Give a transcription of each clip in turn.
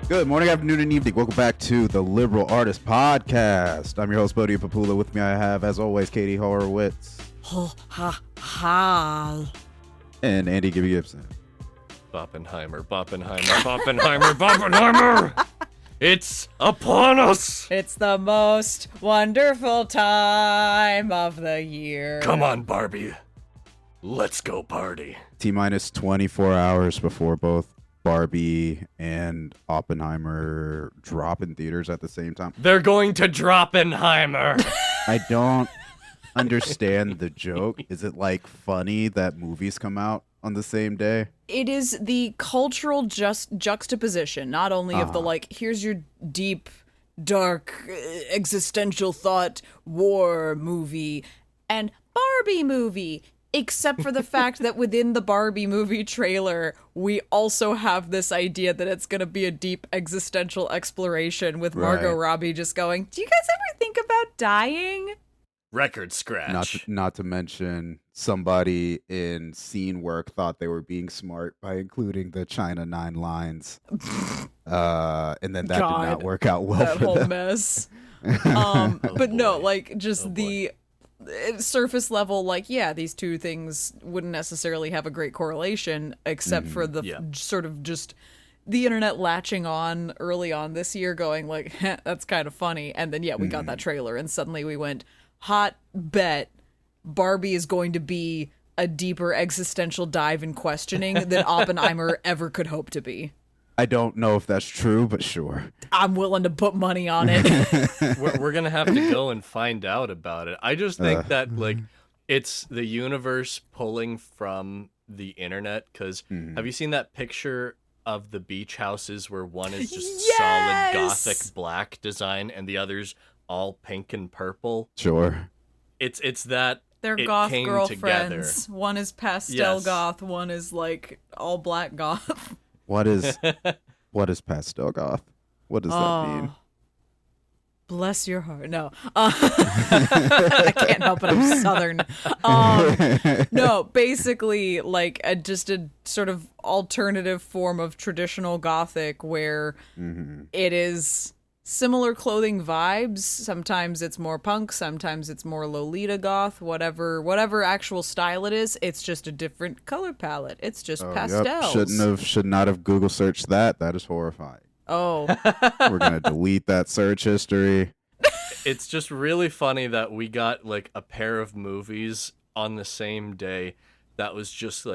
Good morning, afternoon, and evening. Welcome back to the Liberal Artist Podcast. I'm your host, Bodio Papula. With me, I have, as always, Katie Horowitz. Hi. And Andy Gibby Gibson. Barbenheimer. It's upon us. It's the most wonderful time of the year. Come on, Barbie. Let's go party. T-minus 24 hours before both Barbie and Oppenheimer drop in theaters at the same time. They're going to Droppenheimer. I don't understand the joke. Is it like funny that movies come out on the same day? It is the cultural juxtaposition, not only of the here's your deep, dark, existential thought war movie and Barbie movie. Except for the fact that within the Barbie movie trailer, we also have this idea that it's going to be a deep existential exploration with Margot Robbie just going, do you guys ever think about dying? Record scratch. Not to mention somebody in scene work thought they were being smart by including the China 9 lines. And then that did not work out well that for whole them. mess. But no, the surface level, these two things wouldn't necessarily have a great correlation, except for the sort of just the internet latching on early on this year going that's kind of funny. And then, we got that trailer and suddenly we went, hot bet Barbie is going to be a deeper existential dive in questioning than Oppenheimer ever could hope to be. I don't know if that's true, but sure. I'm willing to put money on it. We're going to have to go and find out about it. I just think that, it's the universe pulling from the internet, because have you seen that picture of the beach houses where one is just solid gothic black design and the other's all pink and purple? Sure. It's that They're it goth came girlfriends. together. One is pastel goth, one is all black goth. What is pastel goth? What does that mean? Bless your heart. No. I can't help it. I'm Southern. No, basically just a sort of alternative form of traditional gothic where it is similar clothing vibes. Sometimes it's more punk, sometimes it's more Lolita goth, whatever actual style it is. It's just a different color palette. It's just pastels. Should not have Google searched that. That is horrifying. Oh. We're going to delete that search history. It's just really funny that we got a pair of movies on the same day that was just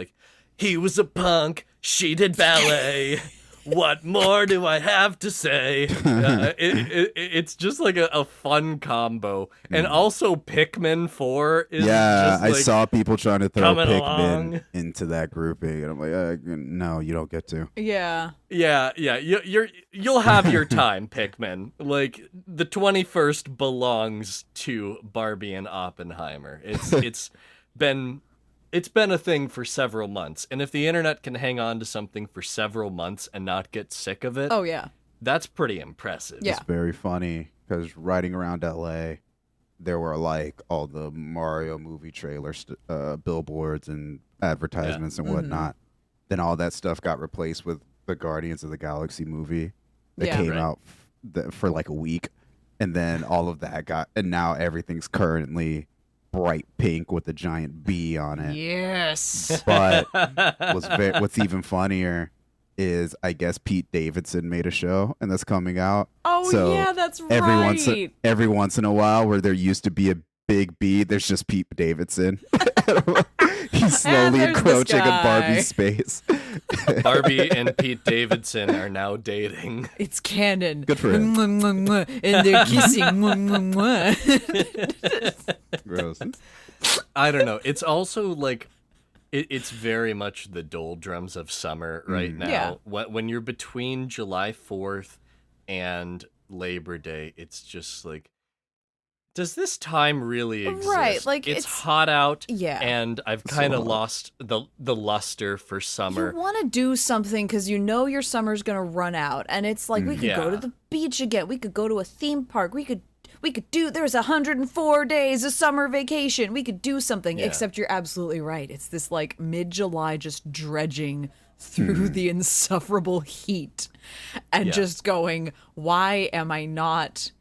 he was a punk, she did ballet. What more do I have to say? It's just a fun combo. And also Pikmin 4 is just I saw people trying to throw Pikmin into that grouping, and I'm like, no, you don't get to. Yeah. You'll have your time, Pikmin. The 21st belongs to Barbie and Oppenheimer. It's been a thing for several months, and if the internet can hang on to something for several months and not get sick of it, that's pretty impressive. Yeah. It's very funny because riding around LA, there were all the Mario movie trailers, billboards and advertisements and whatnot. Then all that stuff got replaced with the Guardians of the Galaxy movie that came out for a week, and then all of that and now everything's currently bright pink with a giant B on it. Yes. But what's even funnier is I guess Pete Davidson made a show and that's coming out. Oh, so yeah, that's right. Every once in a while where there used to be a big B, there's just Pete Davidson. He's slowly encroaching in Barbie's space. Barbie and Pete Davidson are now dating. It's canon. Good for him. And they're kissing. Gross. I don't know. It's also it's very much the doldrums of summer right now. Yeah. When you're between July 4th and Labor Day, it's just does this time really exist? Right, it's hot out, and I've kind of lost the luster for summer. You want to do something because your summer's gonna run out, and it's we could go to the beach again. We could go to a theme park. We could there's 104 days of summer vacation. We could do something. Yeah. Except you're absolutely right. It's this like mid-July just dredging through the insufferable heat and just going, why am I not...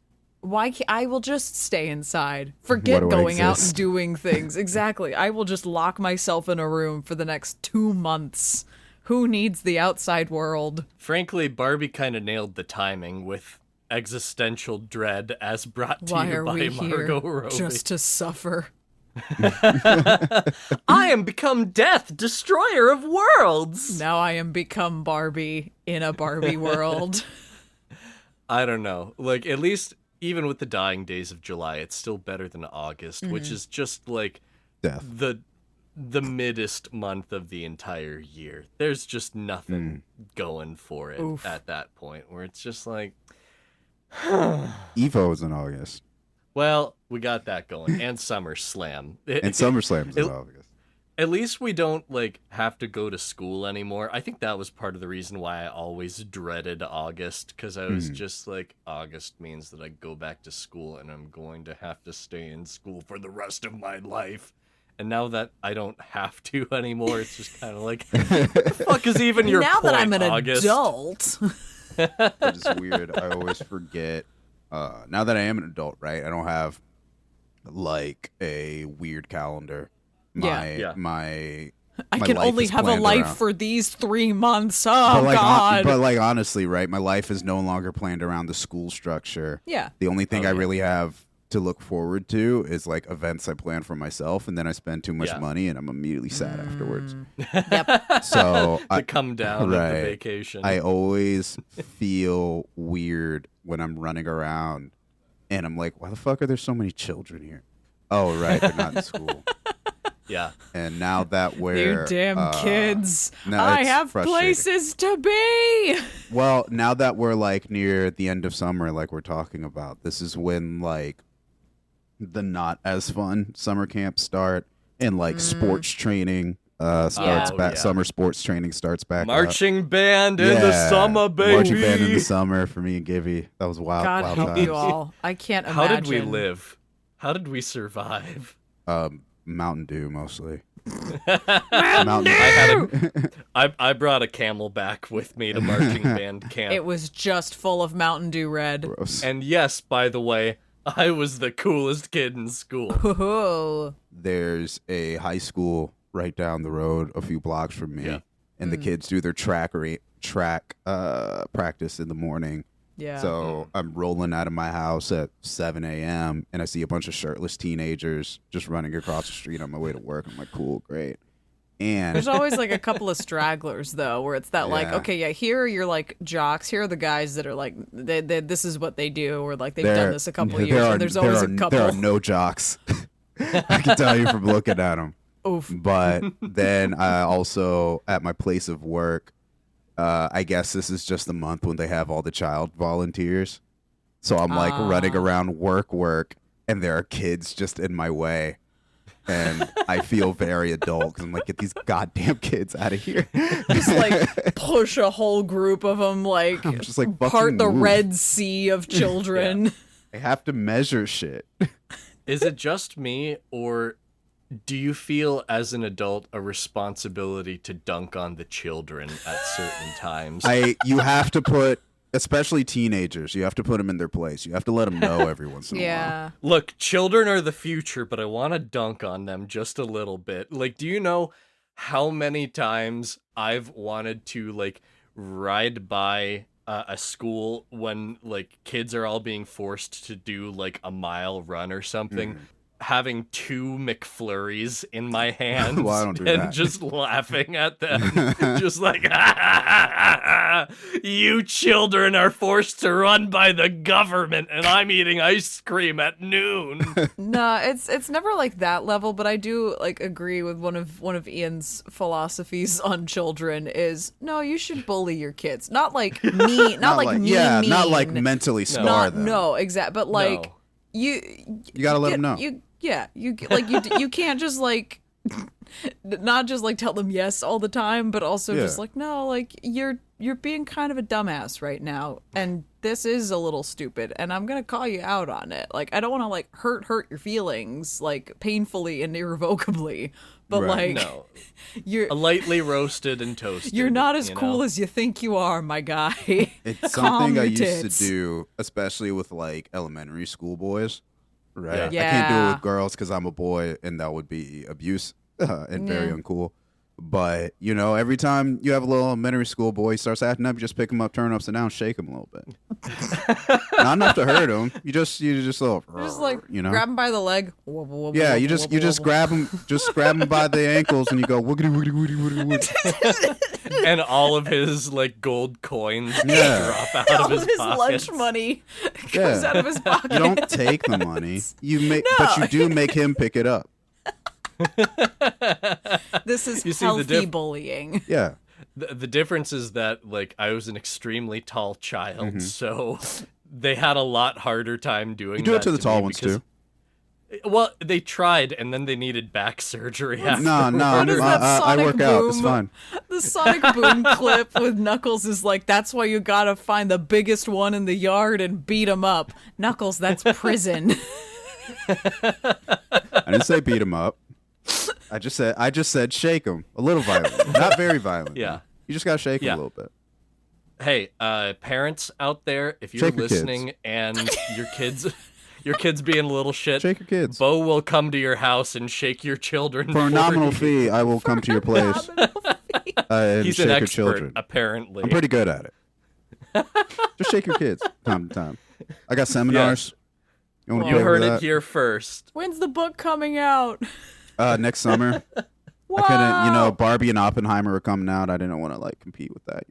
I will just stay inside. Forget going out and doing things. Exactly. I will just lock myself in a room for the next 2 months. Who needs the outside world? Frankly, Barbie kind of nailed the timing with existential dread as brought to Why you are by we Margot here? Robbie. Just to suffer. I am become death, destroyer of worlds. Now I am become Barbie in a Barbie world. I don't know. Like, at least... Even with the dying days of July, it's still better than August, which is just like Death. the middest month of the entire year. There's just nothing going for it at that point, where it's just like... Evo is in August. Well, we got that going. And SummerSlam. And SummerSlam's in August. At least we don't, like, have to go to school anymore. I think that was part of the reason why I always dreaded August, because I was just like, August means that I go back to school and I'm going to have to stay in school for the rest of my life. And now that I don't have to anymore, it's just kind of like, what the fuck is even your now point, that I'm an August? adult. It's weird. I always forget. Now that I am an adult, right? I don't have, like, a weird calendar. I can life only is have a planned life around. for these 3 months. Oh, God. But like honestly, right? My life is no longer planned around the school structure. Yeah. The only thing I really have to look forward to is like events I plan for myself, and then I spend too much money, and I'm immediately sad afterwards. Yep. So The come down of the vacation. I always feel weird when I'm running around, and I'm like, why the fuck are there so many children here? Oh, right, they're not in school. Yeah. And now that we're... You damn kids. no, I it's have frustrating. places to be. Well, now that we're like near the end of summer, like we're talking about, this is when like the not as fun summer camps start, and like sports training starts back. Summer sports training starts back. Marching band in the summer, baby. Marching band in the summer for me and Gibby. That was wild. God wild help times. you all. I can't imagine. How did we live? How did we survive? Mountain Dew mostly. Mountain Dew! I brought a Camelback with me to marching band camp. It was just full of Mountain Dew Red. Gross. And yes, by the way, I was the coolest kid in school. Oh. There's a high school right down the road, a few blocks from me, and the kids do their track practice in the morning. Yeah. So I'm rolling out of my house at 7 a.m. and I see a bunch of shirtless teenagers just running across the street on my way to work. I'm like, cool, great. And There's always like a couple of stragglers though, where it's that like, Yeah. okay, yeah, here are your like jocks. Here are the guys that are like, they this is what they do, or like they've done this a couple of years. And there's always a couple. There are no jocks. I can tell you from looking at them. Oof. But then I also, at my place of work, I guess this is just the month when they have all the child volunteers. So I'm like running around work, and there are kids just in my way. And I feel very adult because I'm like, get these goddamn kids out of here. Just like push a whole group of them, like, I'm just like, part fucking the move. Red Sea of children. I have to measure shit. Is it just me, or do you feel as an adult a responsibility to dunk on the children at certain times? You have to put, especially teenagers, you have to put them in their place. You have to let them know every once in a while. Yeah. Look, children are the future, but I want to dunk on them just a little bit. Like, do you know how many times I've wanted to, like, ride by a school when, like, kids are all being forced to do, like, a mile run or something, having 2 McFlurries in my hands Well, I don't do and that. just laughing at them. Just like, you children are forced to run by the government and I'm eating ice cream at noon. No, it's never like that level, but I do like agree with one of Ian's philosophies on children is no, you should bully your kids. Not like me, not like me, mean. not like mentally scar Not, them. no, exact, but like No. you gotta let them know. You can't just like not just like tell them yes all the time, but also just like no, like you're you're being kind of a dumbass right now, and this is a little stupid, and I'm gonna call you out on it. Like, I don't want to like hurt your feelings like painfully and irrevocably, but Right. like No. you're Lightly roasted and toasted. you're not as you cool know? as you think you are, my guy. It's Calm something I your used tits. to do, especially with like elementary school boys. Right. Yeah. I can't do it Yeah. with girls because I'm a boy, and that would be abuse and very uncool. But every time you have a little elementary school boy he starts acting up, you just pick him up, turn him upside down, shake him a little bit. Not enough to hurt him. You just little, Just like grab him by the leg. Wobble, wobble, Yeah, wobble, you just wobble, wobble. grab him by the ankles, and you go woogity woogity woogity woogity. And all of his like gold coins Yeah. drop out All of his, lunch pockets. money comes Yeah. out of his pocket. You don't take the money. But you do make him pick it up. This is You see the healthy bullying. Yeah. The difference is that like I was an extremely tall child, so they had a lot harder time doing. You do it that to the tall me ones because- too. Well, they tried, and then they needed back surgery. No, afterwards. is that I Sonic work out. It's Boom? fine. The Sonic Boom clip with Knuckles is like, that's why you gotta find the biggest one in the yard and beat him up. Knuckles, that's prison. I didn't say beat him up. I just said shake him a little violent, not very violent. Yeah. You just gotta shake him Yeah. a little bit. Hey, parents out there, if you're Shake your kids. listening and your kids being a little shit, Shake your kids. Bo will come to your house and shake your children For a nominal you. fee, I will come to your place and He's shake an your expert, children. apparently. I'm pretty good at it. Just shake your kids time to time. I got seminars. You want to You pay for heard it that? here first. When's the book coming out? Next summer. Wow. I couldn't, Barbie and Oppenheimer are coming out. I didn't want to like compete with that,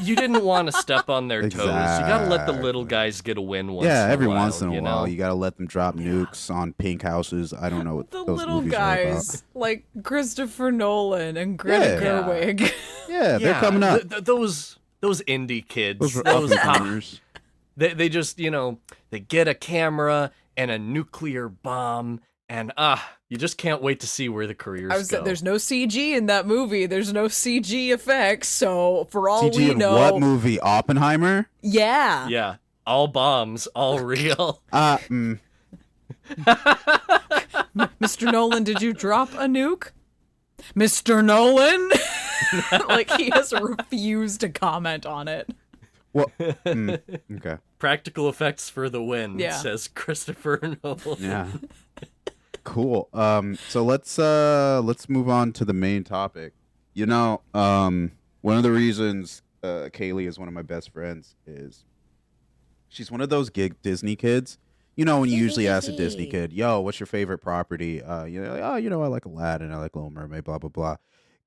You didn't want to step on their toes. You gotta let the little Exactly. guys get a win once Yeah, in a every while, once in a you while, know? you gotta let them drop nukes on pink houses. I don't know what The those little movies are about. guys like Christopher Nolan and Greta Yeah. Gerwig. Yeah, they're coming up. Those indie kids. Those are Those up and comers. they just, they get a camera and a nuclear bomb, and you just can't wait to see where the careers go. There's no CG in that movie. There's no CG effects. So for all CG we in know, what movie? Oppenheimer? yeah. Yeah, all bombs, all real. Mr. Nolan, did you drop a nuke? Mr. Nolan? Like, he has refused to comment on it. Well, okay. Practical effects for the win, Yeah. says Christopher Nolan. Yeah. Cool. So let's move on to the main topic. One of the reasons Kaylie is one of my best friends is she's one of those gig Disney kids. When you usually ask a Disney kid, "Yo, what's your favorite property?" I like Aladdin, I like Little Mermaid, blah blah blah.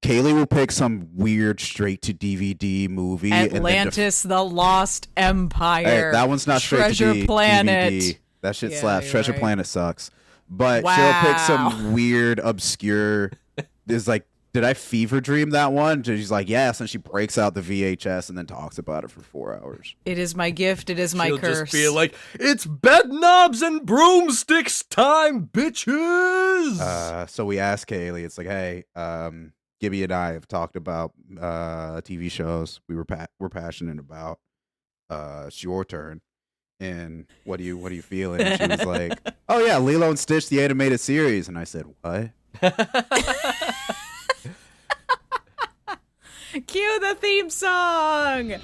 Kaylie will pick some weird straight to DVD movie. Atlantis, the Lost Empire. Hey, that one's not straight Treasure to Planet. DVD. That shit Yeah, slaps. you're Treasure right. Planet sucks. But she'll pick Wow. some weird, obscure. There's like, did I fever dream that one? And she's like, yes, and she breaks out the VHS and then talks about it for 4 hours. It is my gift. It is my She'll curse. just be like, "It's bed knobs and broomsticks time, bitches!" So we asked Kaylie. It's like, hey, Gibby and I have talked about TV shows we're passionate about. It's your turn. And what are you feeling? And she was like, "Oh yeah, Lilo and Stitch, the animated series." And I said, "What?" Cue the theme song.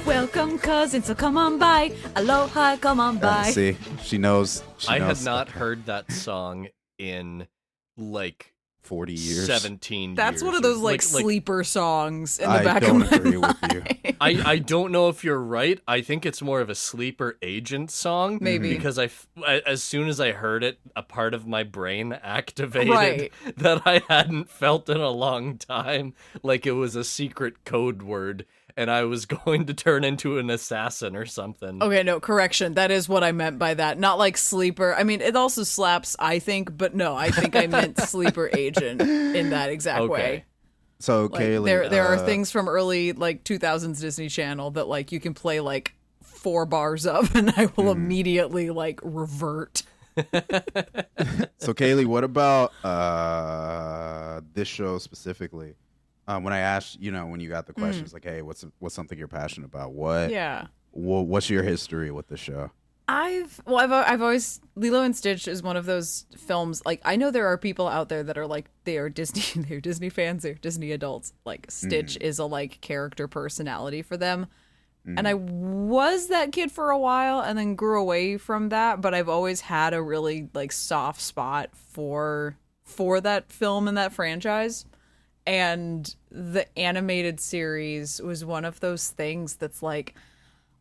Welcome, cousin, so come on by. Aloha, come on by. See, she knows. I had not heard that song in like 40 years. 17 That's years. one of those like sleeper songs in the back of my agree mind. with you. I don't know if you're right. I think it's more of a sleeper agent song. Maybe. Because as soon as I heard it, a part of my brain activated Right. that I hadn't felt in a long time. Like it was a secret code word and I was going to turn into an assassin or something. Okay, no, correction. That is what I meant by that. Not like sleeper. I mean, it also slaps, I think, but no, I think I meant sleeper agent in that exact way. So Like, Kaylie, there are things from early like 2000s Disney Channel that like you can play like 4 bars of, and I will immediately like revert. So Kaylie, what about this show specifically? When I asked, when you got the questions, like, hey, what's something you're passionate about? What's your history with the show? I've always Lilo and Stitch is one of those films. Like, I know there are people out there that are like they're Disney fans, they're Disney adults. Like Stitch is a like character personality for them. And I was that kid for a while and then grew away from that, but I've always had a really like soft spot for that film and that franchise. And the animated series was one of those things that's like,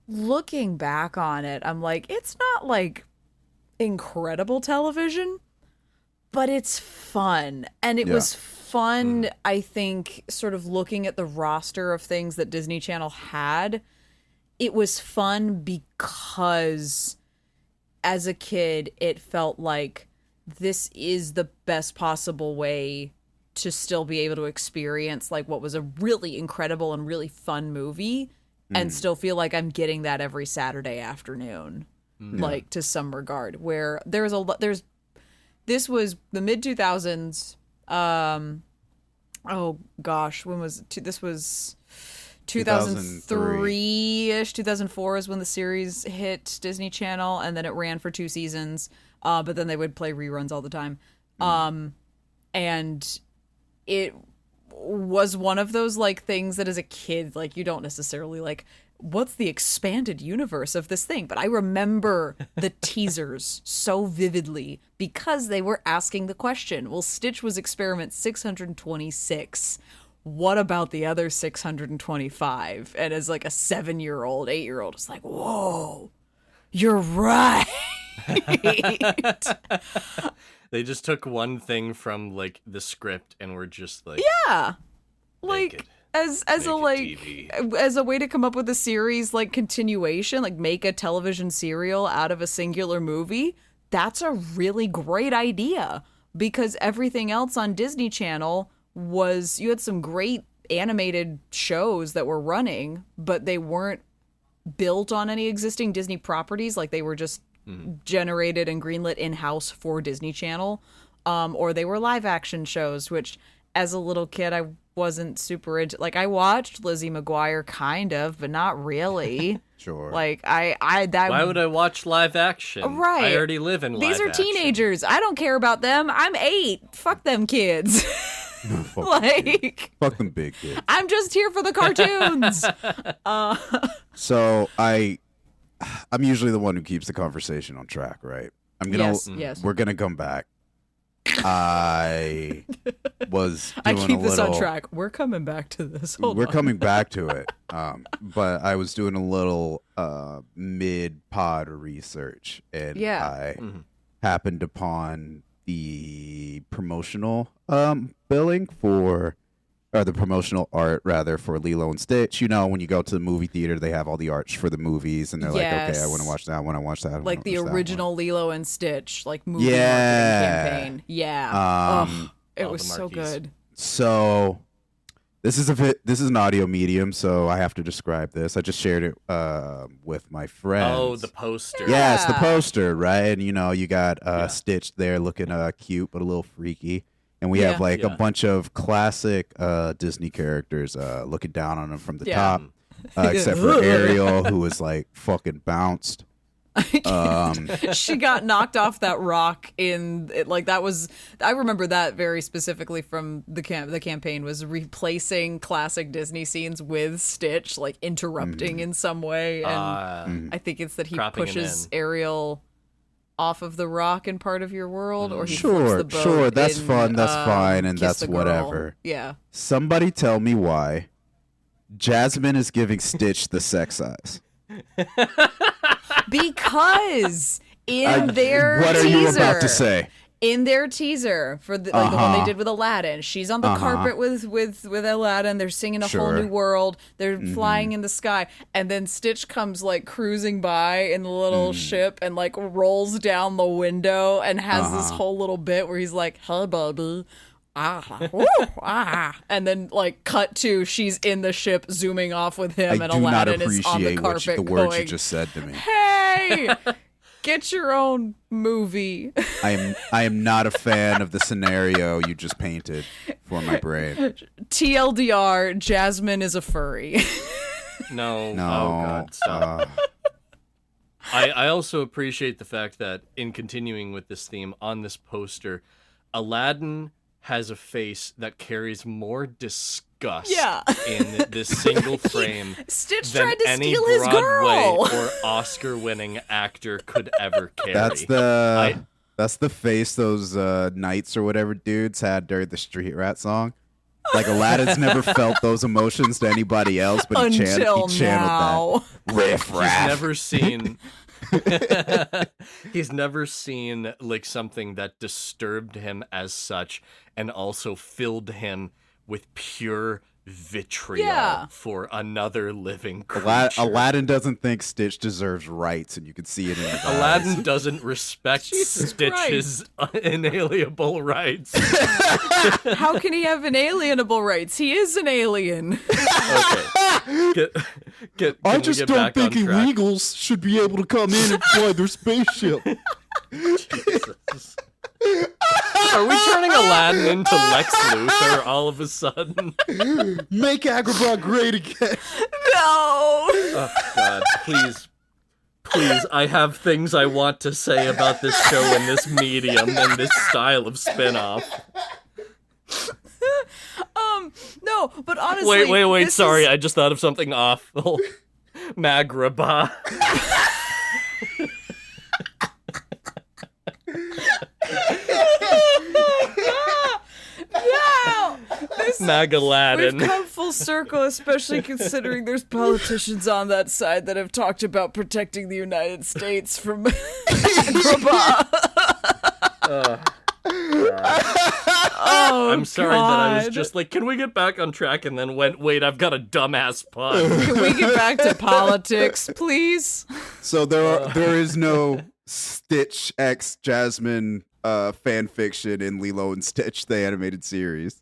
looking back on it, I'm like, it's not like incredible television, but it's fun. And it was fun, I think, sort of looking at the roster of things that Disney Channel had. It was fun because as a kid, it felt like this is the best possible way to still be able to experience like what was a really incredible and really fun movie and still feel like I'm getting that every Saturday afternoon, like to some regard, where this was the mid 2000s. Oh gosh, when was it? This was 2003-ish, 2004 is when the series hit Disney Channel, and then it ran for 2 seasons. But then they would play reruns all the time. And it was one of those like things that as a kid, like you don't necessarily like, what's the expanded universe of this thing? But I remember the teasers so vividly because they were asking the question, well, Stitch was experiment 626. What about the other 625? And as like a 7-year-old, 8-year-old, it's like, whoa, you're right. They just took one thing from like the script and were just like, yeah, like as a way to come up with a series like continuation, like make a television serial out of a singular movie. That's a really great idea because everything else on Disney Channel was, you had some great animated shows that were running, but they weren't built on any existing Disney properties. Like they were just generated and greenlit in-house for Disney Channel, or they were live action shows, which as a little kid I wasn't super into. Like I watched Lizzie McGuire kind of, but not really. Sure. Like why would I watch live action? Right. I already live in live These are action. teenagers. I don't care about them. I'm 8. Fuck them kids. Fuck them big kids. I'm just here for the cartoons. So I'm usually the one who keeps the conversation on track, right? Yes. We're gonna come back. I was doing I keep this on track. We're coming back to this. We're coming back to it. But I was doing a little mid-pod research, and I happened upon the promotional billing for, or the promotional art rather, for Lilo and Stitch. You know, when you go to the movie theater, they have all the arts for the movies, and they're like, okay, I want to watch that one, I want to watch that. Like the original Lilo and Stitch, like movie marketing campaign. Yeah. It was so good. So this is an audio medium, so I have to describe this. I just shared it with my friends. Oh, the poster. Yeah, it's the poster, right? And you got Stitch there looking cute but a little freaky. And we have like a bunch of classic Disney characters looking down on him from the top, except for Ariel, who was like fucking bounced. She got knocked off that rock in it, like that was, I remember that very specifically from the campaign was replacing classic Disney scenes with Stitch, like interrupting in some way, and I think it's that he pushes Ariel off of the rock in part of your world, or he flips the boat. Sure, that's fun, that's fine, and that's whatever. Yeah. Somebody tell me why Jasmine is giving Stitch the sex eyes. Because in their what are teaser, you about to say? In their teaser for the one they did with Aladdin, she's on the carpet with Aladdin. They're singing a whole new world. They're flying in the sky, and then Stitch comes like cruising by in the little ship and like rolls down the window and has this whole little bit where he's like, "Hi, baby." and then like cut to she's in the ship zooming off with him, I and do not Aladdin is on the appreciate carpet the words you going, just said to me. "Hey, get your own movie." I am not a fan of the scenario you just painted for my brain. TLDR: Jasmine is a furry. No. No. Oh God, stop. I also appreciate the fact that in continuing with this theme on this poster, Aladdin has a face that carries more disgust in this single frame Stitch than tried to any steal his Broadway girl. or Oscar-winning actor could ever carry. That's the face those knights or whatever dudes had during the Street Rat song. Like Aladdin's never felt those emotions to anybody else, but he channeled that. Riff raff. He's never seen. He's never seen like something that disturbed him as such, and also filled him with pure vitriol for another living creature. Aladdin doesn't think Stitch deserves rights, and you can see it in his eyes. Aladdin doesn't respect Stitch's inalienable rights. How can he have inalienable rights? He is an alien. Okay. I Can just we get don't back think on track? illegals should be able to come in and fly their spaceship. Jesus. Are we turning Aladdin into Lex Luthor all of a sudden? Make Agrabah great again. No. Oh, God, please, I have things I want to say about this show and this medium and this style of spin-off. No, but honestly, Wait, sorry, I just thought of something awful. Magraba. No! Mag-Aladdin. We've come full circle, especially considering there's politicians on that side that have talked about protecting the United States from Agrabah. I'm sorry that I was just like, can we get back on track? And then went, wait, I've got a dumbass pun. Can we get back to politics, please? So there is no Stitch X Jasmine fan fiction in Lilo and Stitch, the animated series.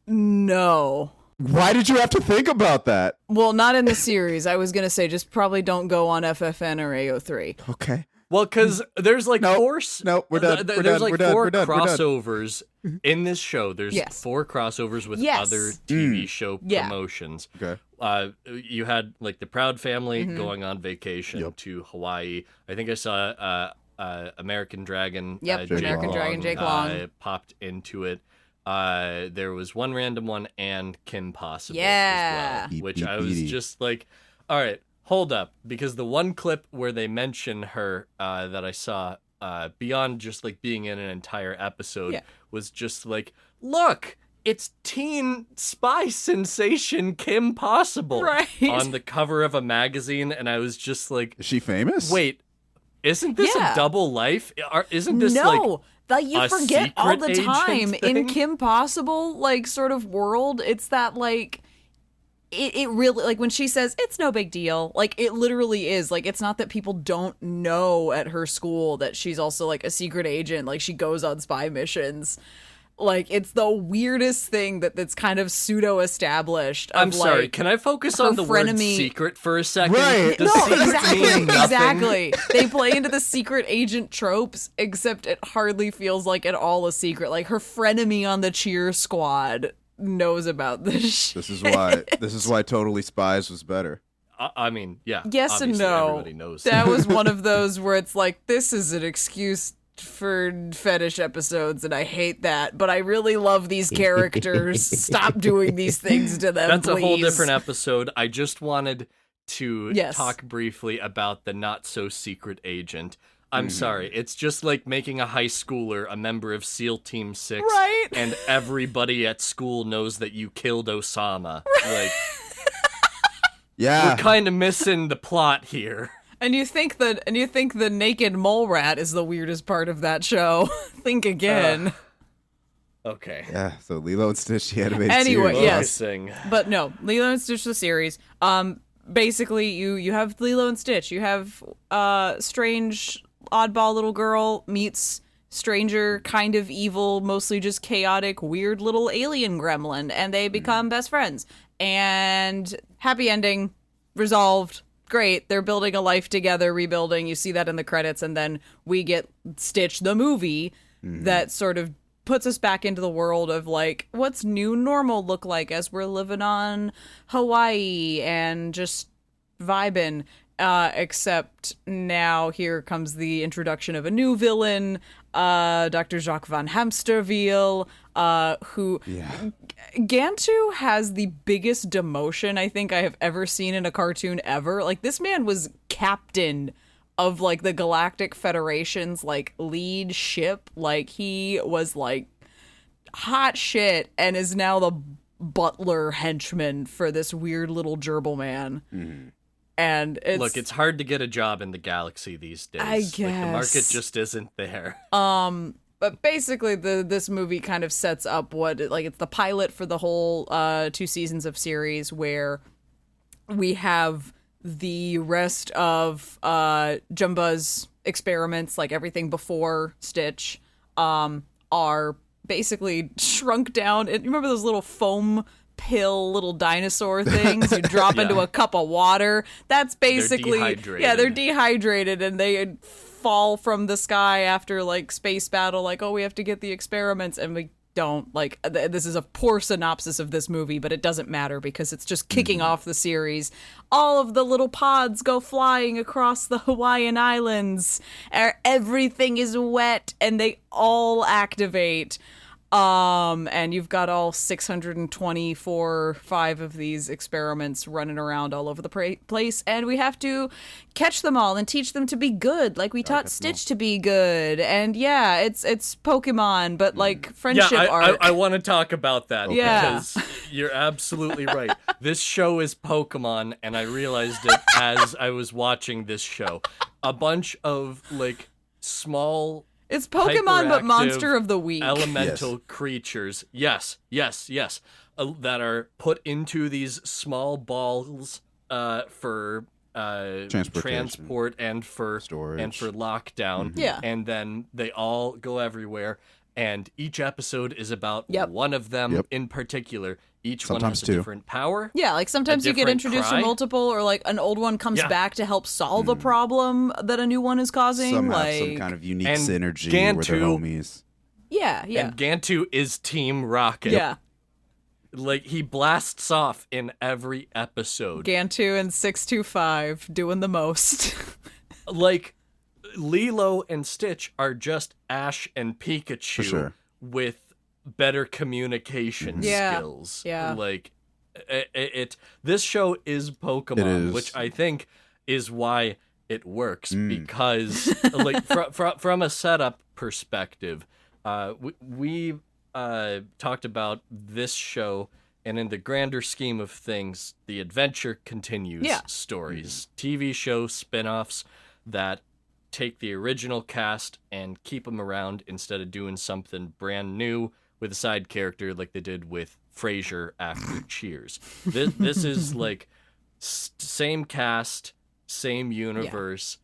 No. Why did you have to think about that? Well, not in the series. I was going to say, just probably don't go on FFN or AO3. Okay. Well, because there's like four crossovers in this show. There's 4 crossovers with other TV show promotions. Okay. You had like the Proud Family going on vacation to Hawaii. I think I saw American Dragon. Jake Long popped into it. There was One Random One and Kim Possible as well, which I was just like, all right, hold up, because the one clip where they mention her that I saw beyond just like being in an entire episode was just like, look, it's teen spy sensation Kim Possible on the cover of a magazine, and I was just like, is she famous? Wait, isn't this a double life? Isn't this that you forget all the time thing? In Kim Possible like sort of world? It's that like it really, like when she says it's no big deal, like it literally is. Like it's not that people don't know at her school that she's also like a secret agent, like she goes on spy missions. Like it's the weirdest thing that's kind of pseudo established. I'm sorry, can I focus on the word secret for a second? Right. Exactly. They play into the secret agent tropes, except it hardly feels like at all a secret. Like her frenemy on the cheer squad knows about this shit. This is why Totally Spies was better. I mean, yeah. Yes and no. Everybody knows that was one of those where it's like, this is an excuse for fetish episodes, and I hate that, but I really love these characters. Stop doing these things to them, That's please. a whole different episode. I just wanted to talk briefly about the not-so-secret agent. I'm sorry. It's just like making a high schooler a member of SEAL Team 6, right? And everybody at school knows that you killed Osama. Like, we're kind of missing the plot here. And you think the naked mole rat is the weirdest part of that show? Think again. Okay. Yeah. So Lilo and Stitch, the animated yes. series. But no, Lilo and Stitch the series. Basically, you have Lilo and Stitch. You have strange, oddball little girl meets stranger, kind of evil, mostly just chaotic, weird little alien gremlin, and they become best friends. And happy ending, resolved, great. They're building a life together, rebuilding. You see that in the credits, and then we get Stitch the movie that sort of puts us back into the world of like, what's new normal look like as we're living on Hawaii and just vibing. Except now here comes the introduction of a new villain, Dr. Jacques van Hamsterwiel, who Gantu has the biggest demotion I think I have ever seen in a cartoon ever. Like, this man was captain of like the Galactic Federation's like lead ship. Like, he was like hot shit and is now the butler henchman for this weird little gerbil man. And it's hard to get a job in the galaxy these days. I guess. Like, the market just isn't there. But basically this movie kind of sets up it's the pilot for the whole 2 seasons of series, where we have the rest of Jumba's experiments, like everything before Stitch, are basically shrunk down. You remember those little foam pill little dinosaur things you drop into a cup of water? That's basically they're dehydrated and they fall from the sky after like space battle, like, oh, we have to get the experiments, and we don't. Like, this is a poor synopsis of this movie, but it doesn't matter because it's just kicking off the series. All of the little pods go flying across the Hawaiian Islands. Everything is wet and they all activate. And you've got all 624 of these experiments running around all over the place, and we have to catch them all and teach them to be good, like we taught Stitch to be good. And yeah, it's Pokemon, but like friendship arc. I want to talk about that because you're absolutely right. This show is Pokemon, and I realized it as I was watching this show. A bunch of like small. It's Pokemon, but Monster of the Week. Elemental creatures. Yes. That are put into these small balls for transport and for storage and for lockdown. Yeah. And then they all go everywhere. And each episode is about one of them in particular. Each Sometimes one has a different power. Yeah, like sometimes you get introduced to multiple, or like an old one comes back to help solve a problem that a new one is causing. Some like have some kind of unique synergy Gantu, where they're homies. Yeah. And Gantu is Team Rocket. Yeah. Like, he blasts off in every episode. Gantu and 625 doing the most. Like, Lilo and Stitch are just Ash and Pikachu with better communication skills. Yeah. Like, this show is Pokemon, which I think is why it works, because like from a setup perspective, we talked about this show, and in the grander scheme of things, the adventure continues stories, TV show spin-offs that take the original cast and keep them around instead of doing something brand new with a side character like they did with Frasier after Cheers. This is like same cast, same universe,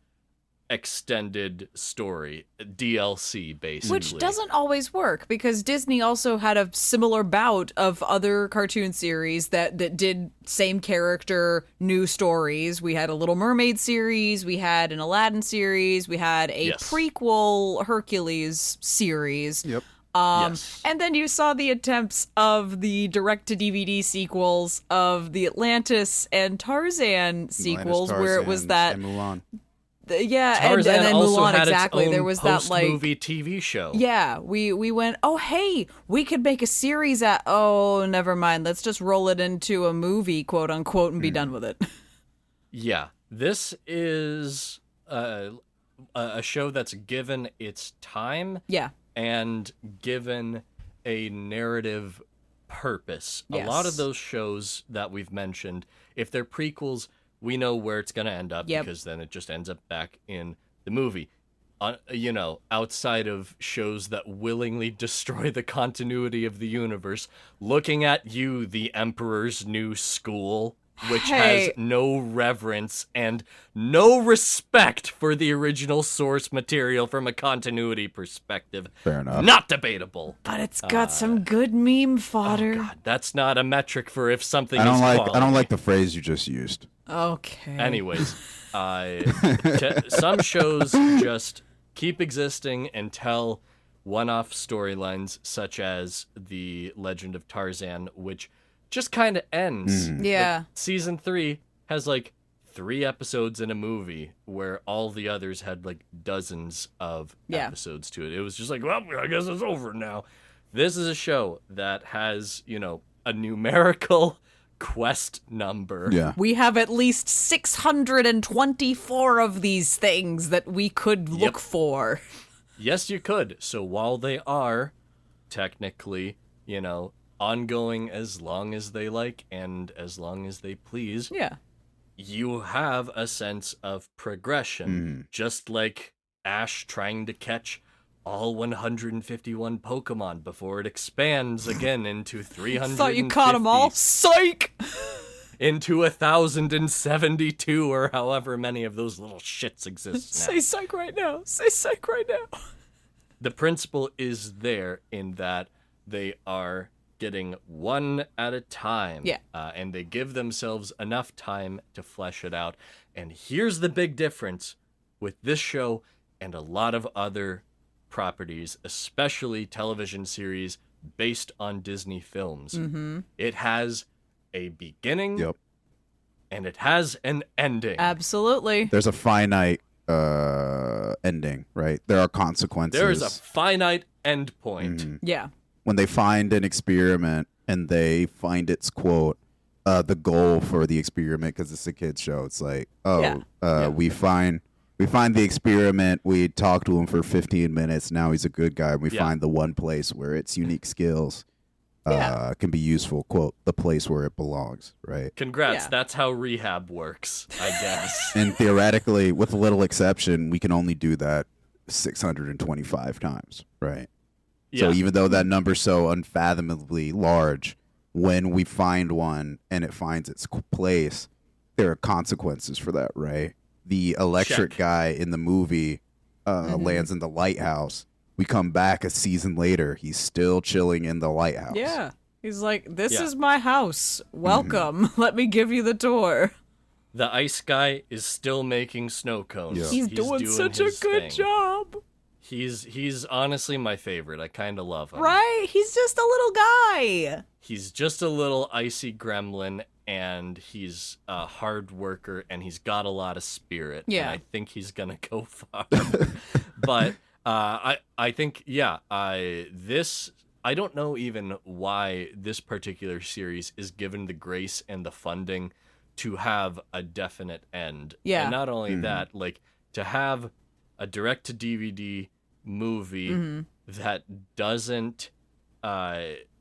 extended story, DLC basically. Which doesn't always work, because Disney also had a similar bout of other cartoon series that did same character, new stories. We had a Little Mermaid series, we had an Aladdin series, we had a prequel Hercules series. Yep. And then you saw the attempts of the direct-to-DVD sequels of the Atlantis and Tarzan sequels, where it was that... And Mulan. Tarzan and then also Mulan, had exactly. its own there was that like movie TV show. Yeah, we went, oh hey, we could make a series at never mind. Let's just roll it into a movie, quote unquote, and be done with it. Yeah, this is a show that's given its time. Yeah. And given a narrative purpose. Yes. A lot of those shows that we've mentioned, if they're prequels, we know where it's going to end up, because then it just ends up back in the movie. Outside of shows that willingly destroy the continuity of the universe, looking at you, the Emperor's New School. which has no reverence and no respect for the original source material from a continuity perspective. Fair enough. Not debatable. But it's got some good meme fodder. Oh God, that's not a metric for if something I is quality. don't like the phrase you just used. Okay. Anyways, some shows just keep existing and tell one-off storylines, such as The Legend of Tarzan, which just kind of ends. Yeah. Like, season 3 has like 3 episodes in a movie, where all the others had like dozens of episodes to it. It was just like, well, I guess it's over now. This is a show that has, a numerical quest number. Yeah. We have at least 624 of these things that we could look for. Yes, you could. So while they are technically, ongoing as long as they like and as long as they please, you have a sense of progression. Just like Ash trying to catch all 151 Pokemon before it expands again into 350. Thought you caught them all? Psych! Into 1,072 or however many of those little shits exist now. Say psych right now. Say psych right now. The principle is there in that they are getting one at a time. Yeah. And they give themselves enough time to flesh it out. And here's the big difference with this show and a lot of other properties, especially television series based on Disney films. Mm-hmm. It has a beginning and it has an ending. Absolutely. There's a finite ending, right? There are consequences. There is a finite end point. Yeah. When they find an experiment and they find its quote, the goal for the experiment, because it's a kid's show, it's like, we find the experiment, we talk to him for 15 minutes, now he's a good guy, and we find the one place where its unique skills can be useful, quote, the place where it belongs, right? Congrats, that's how rehab works, I guess. And theoretically, with a little exception, we can only do that 625 times, right? So even though that number's so unfathomably large, when we find one and it finds its place, there are consequences for that, right? The electric guy in the movie lands in the lighthouse. We come back a season later. He's still chilling in the lighthouse. Yeah. He's like, this is my house. Welcome. Let me give you the tour. The ice guy is still making snow cones. Yeah. He's doing such a good job. He's honestly my favorite. I kind of love him. Right? He's just a little guy. He's just a little icy gremlin, and he's a hard worker, and he's got a lot of spirit. Yeah. And I think he's going to go far. But I think, I don't know even why this particular series is given the grace and the funding to have a definite end. Yeah. And not only that, like, to have a direct-to-DVD movie that doesn't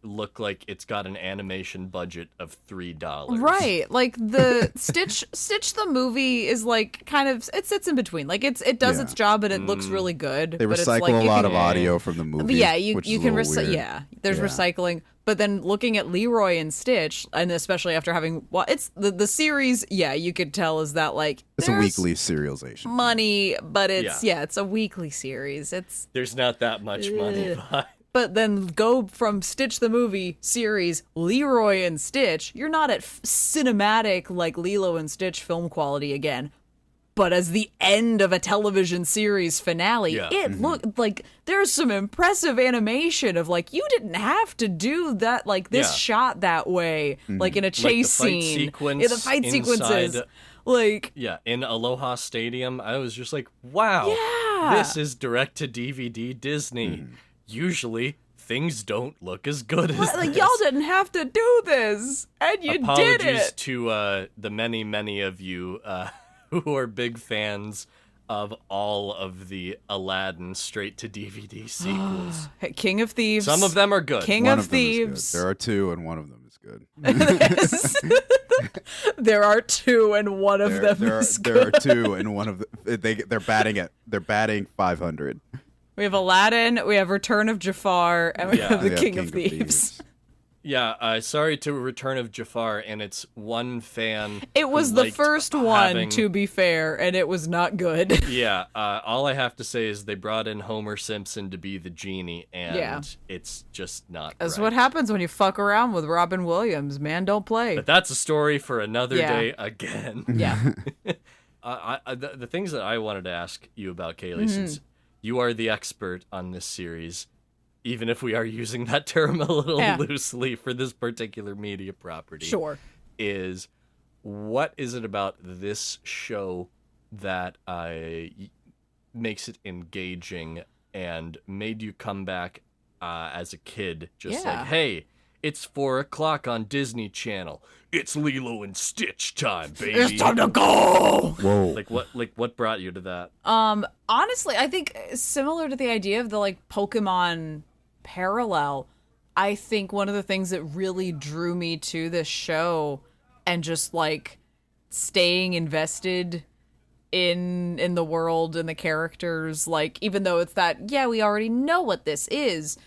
look like it's got an animation budget of $3. Right. Like the Stitch the movie is like kind of it sits in between. Like it does its job and it looks really good. They but recycle it's like a lot of audio from the movie. Yeah, you can recycle. There's recycling. But then looking at Leroy and Stitch, and especially after having it's the series, you could tell is that like it's a weekly serialization. Money, but it's it's a weekly series. There's not that much money. But then go from Stitch the movie series, Leroy and Stitch, you're not at cinematic like Lilo and Stitch film quality again. But as the end of a television series finale, it looked like there's some impressive animation of like, you didn't have to do that, like this shot that way, like in a chase scene. The fight sequences. Like, in Aloha Stadium, I was just like, wow, this is direct to DVD Disney. Usually things don't look as good as like this. Y'all didn't have to do this, and you did it. Apologies to the many of you who are big fans of all of the Aladdin straight-to-DVD sequels. King of Thieves. Some of them are good. King of Thieves. There are 2, and one of them is good. There are 2, and one of them is good. There are 2, and one of them they're batting 500. We have Aladdin, we have Return of Jafar, and we have the King of Thieves. Yeah, sorry to Return of Jafar, and it's one fan. It was the first one, to be fair, and it was not good. Yeah, all I have to say is they brought in Homer Simpson to be the genie, and it's just not That's right. what happens when you fuck around with Robin Williams. Man, don't play. But that's a story for another day again. Yeah. The things that I wanted to ask you about, Kaylie, since you are the expert on this series, even if we are using that term a little loosely for this particular media property. Sure. Is what is it about this show that makes it engaging and made you come back as a kid just like, hey, it's 4:00 on Disney Channel. It's Lilo and Stitch time, baby. It's time to go. Whoa. What brought you to that? Honestly, I think similar to the idea of the like Pokemon parallel, I think one of the things that really drew me to this show and just like staying invested in the world and the characters, like even though it's that, we already know what this is,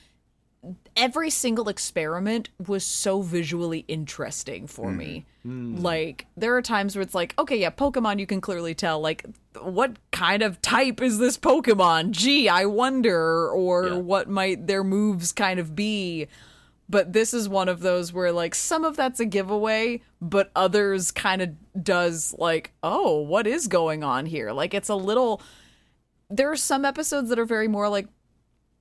every single experiment was so visually interesting for me. Like there are times where it's like, okay, Pokemon, you can clearly tell like what kind of type is this Pokemon? Gee, I wonder, or what might their moves kind of be. But this is one of those where like some of that's a giveaway, but others kind of does like, oh, what is going on here? Like it's a little, there are some episodes that are very more like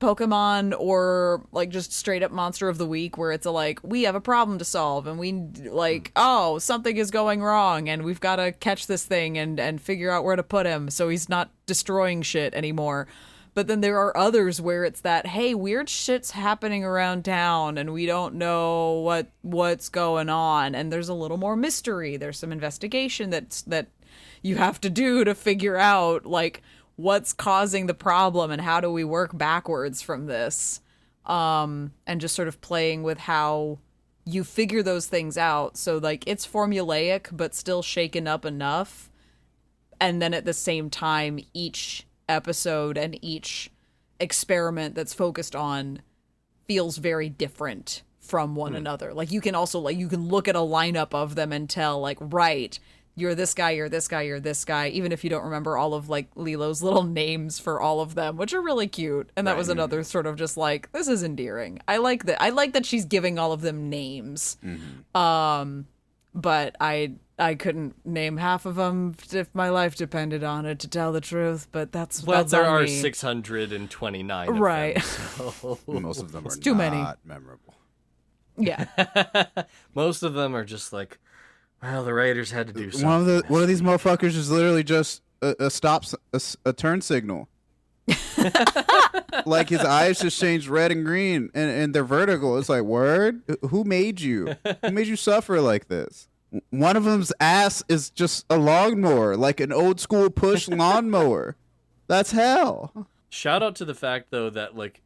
Pokemon or like just straight up Monster of the Week where it's a like, we have a problem to solve and we like, oh, something is going wrong and we've got to catch this thing and figure out where to put him so he's not destroying shit anymore. But then there are others where it's that, hey, weird shit's happening around town and we don't know what's going on, and there's a little more mystery. There's some investigation that you have to do to figure out like what's causing the problem and how do we work backwards from this, and just sort of playing with how you figure those things out. So like it's formulaic but still shaken up enough, and then at the same time each episode and each experiment that's focused on feels very different from one another. Like you can also like you can look at a lineup of them and tell like, right, you're this guy, you're this guy, you're this guy, even if you don't remember all of like Lilo's little names for all of them, which are really cute. And that was another sort of just like, this is endearing. I like that she's giving all of them names. But I couldn't name half of them if my life depended on it, to tell the truth. But that's there on are me. 629 of right. them, so. Most of them are too many. not memorable. Yeah. Most of them are just like, well, the writers had to do something. One of these motherfuckers is literally just a turn signal. Like his eyes just changed red and green, and they're vertical. It's like, word? Who made you? Who made you suffer like this? One of them's ass is just a lawnmower, like an old school push lawnmower. That's hell. Shout out to the fact though that like,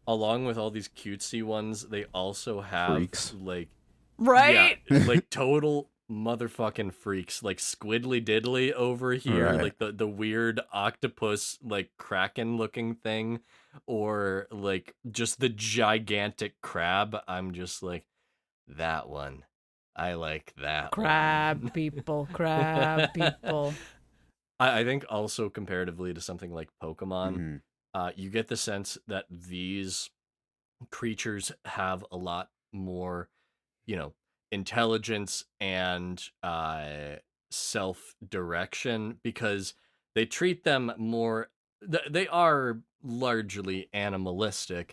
along with all these cutesy ones, they also have freaks. Like, right? Like total motherfucking freaks, like Squiddly Diddly over here, like the weird octopus like kraken looking thing, or like just the gigantic crab. I'm just like, that one, I like that crab one. people. I think also comparatively to something like Pokemon, you get the sense that these creatures have a lot more, intelligence and self-direction, because they treat them more, they are largely animalistic,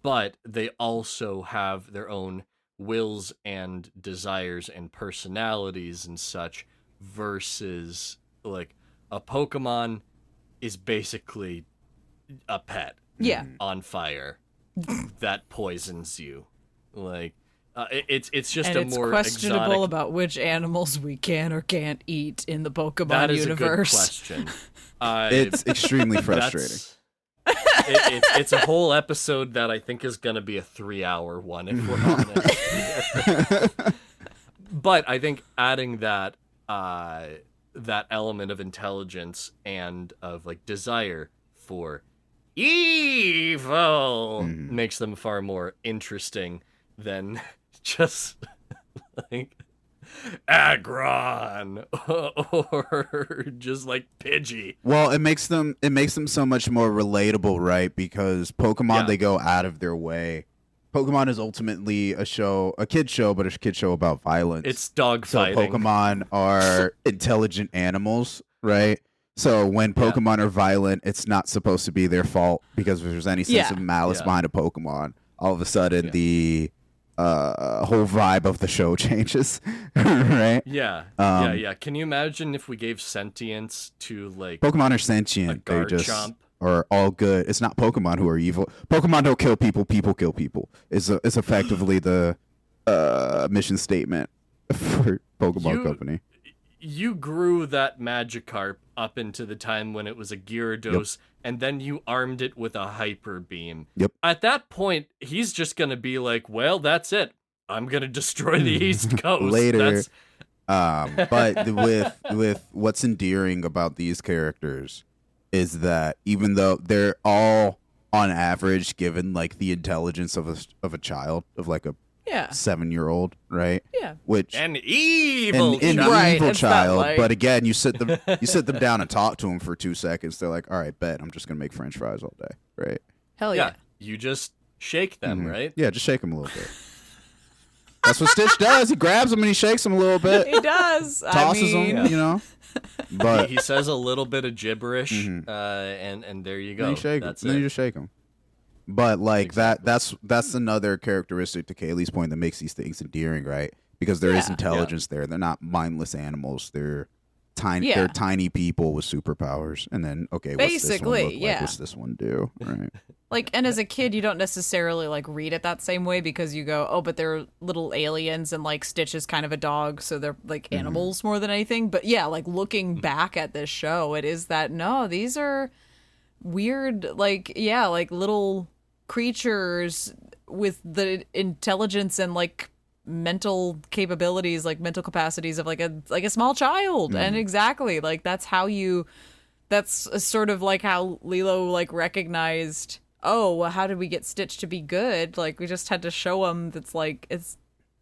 but they also have their own wills and desires and personalities and such, versus like a Pokemon is basically a pet on fire that poisons you. Like it's just and a it's more questionable exotic... about which animals we can or can't eat in the Pokemon that is universe. A good question. It's extremely frustrating. It's a whole episode that I think is going to be a 3-hour one, if we're honest. But I think adding that element of intelligence and of like desire for evil makes them far more interesting than just like Agron or just like Pidgey. Well, it makes them so much more relatable, right? Because Pokemon, they go out of their way. Pokemon is ultimately a kid show, but a kid show about violence. It's dog so fighting. Pokemon are intelligent animals, right? So when Pokemon are violent, it's not supposed to be their fault, because if there's any sense of malice behind a Pokemon, all of a sudden the whole vibe of the show changes, right? Yeah. Can you imagine if we gave sentience to like Pokemon are sentient? They just Garchomp? are all good. It's not Pokemon who are evil. Pokemon don't kill people. People kill people. Is effectively the mission statement for Pokemon Company. You grew that Magikarp up into the time when it was a Gyarados, and then you armed it with a Hyper Beam. Yep. At that point, he's just going to be like, well, that's it. I'm going to destroy the East Coast. Later. But with what's endearing about these characters is that even though they're all on average given like the intelligence of a child, of like a 7-year-old, right? Yeah. Which an evil evil child. But again, you sit them down and talk to them for 2 seconds. They're like, all right, bet I'm just gonna make French fries all day, right? Hell yeah. You just shake them, right? Yeah, just shake them a little bit. That's what Stitch does. He grabs them and he shakes them a little bit. He does. Tosses them, you know. But he says a little bit of gibberish, and there you go. Then you shake That's them. Then you just shake them. But like that's another characteristic to Kaylie's point that makes these things endearing, right? Because there is intelligence there. They're not mindless animals. They're tiny. They're tiny people with superpowers. And then basically, what's this one look like? What's this one do? Right. Like, and as a kid, you don't necessarily like read it that same way, because you go, oh, but they're little aliens, and like Stitch is kind of a dog, so they're like animals more than anything. But yeah, like looking back at this show, it is that no, these are weird, like little creatures with the intelligence and like mental capabilities, like mental capacities of like a small child. And exactly, like that's sort of like how Lilo like recognized, oh, well, how did we get Stitch to be good? Like we just had to show him that's like it's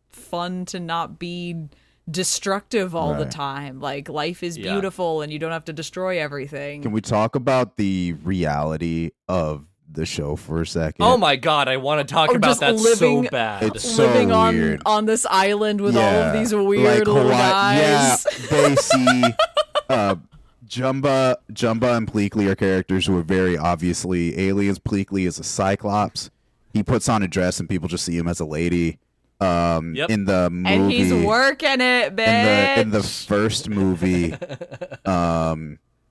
fun to not be destructive all the time. Like life is beautiful and you don't have to destroy everything. Can we talk about the reality of the show for a second? Oh my god, I want to talk about that so bad. It's so living weird. on this island with all of these weird little guys. Yeah, they see Jumba and Pleakley are characters who are very obviously aliens. Pleakley is a cyclops. He puts on a dress and people just see him as a lady. In the movie, and he's working it, bitch. In the first movie,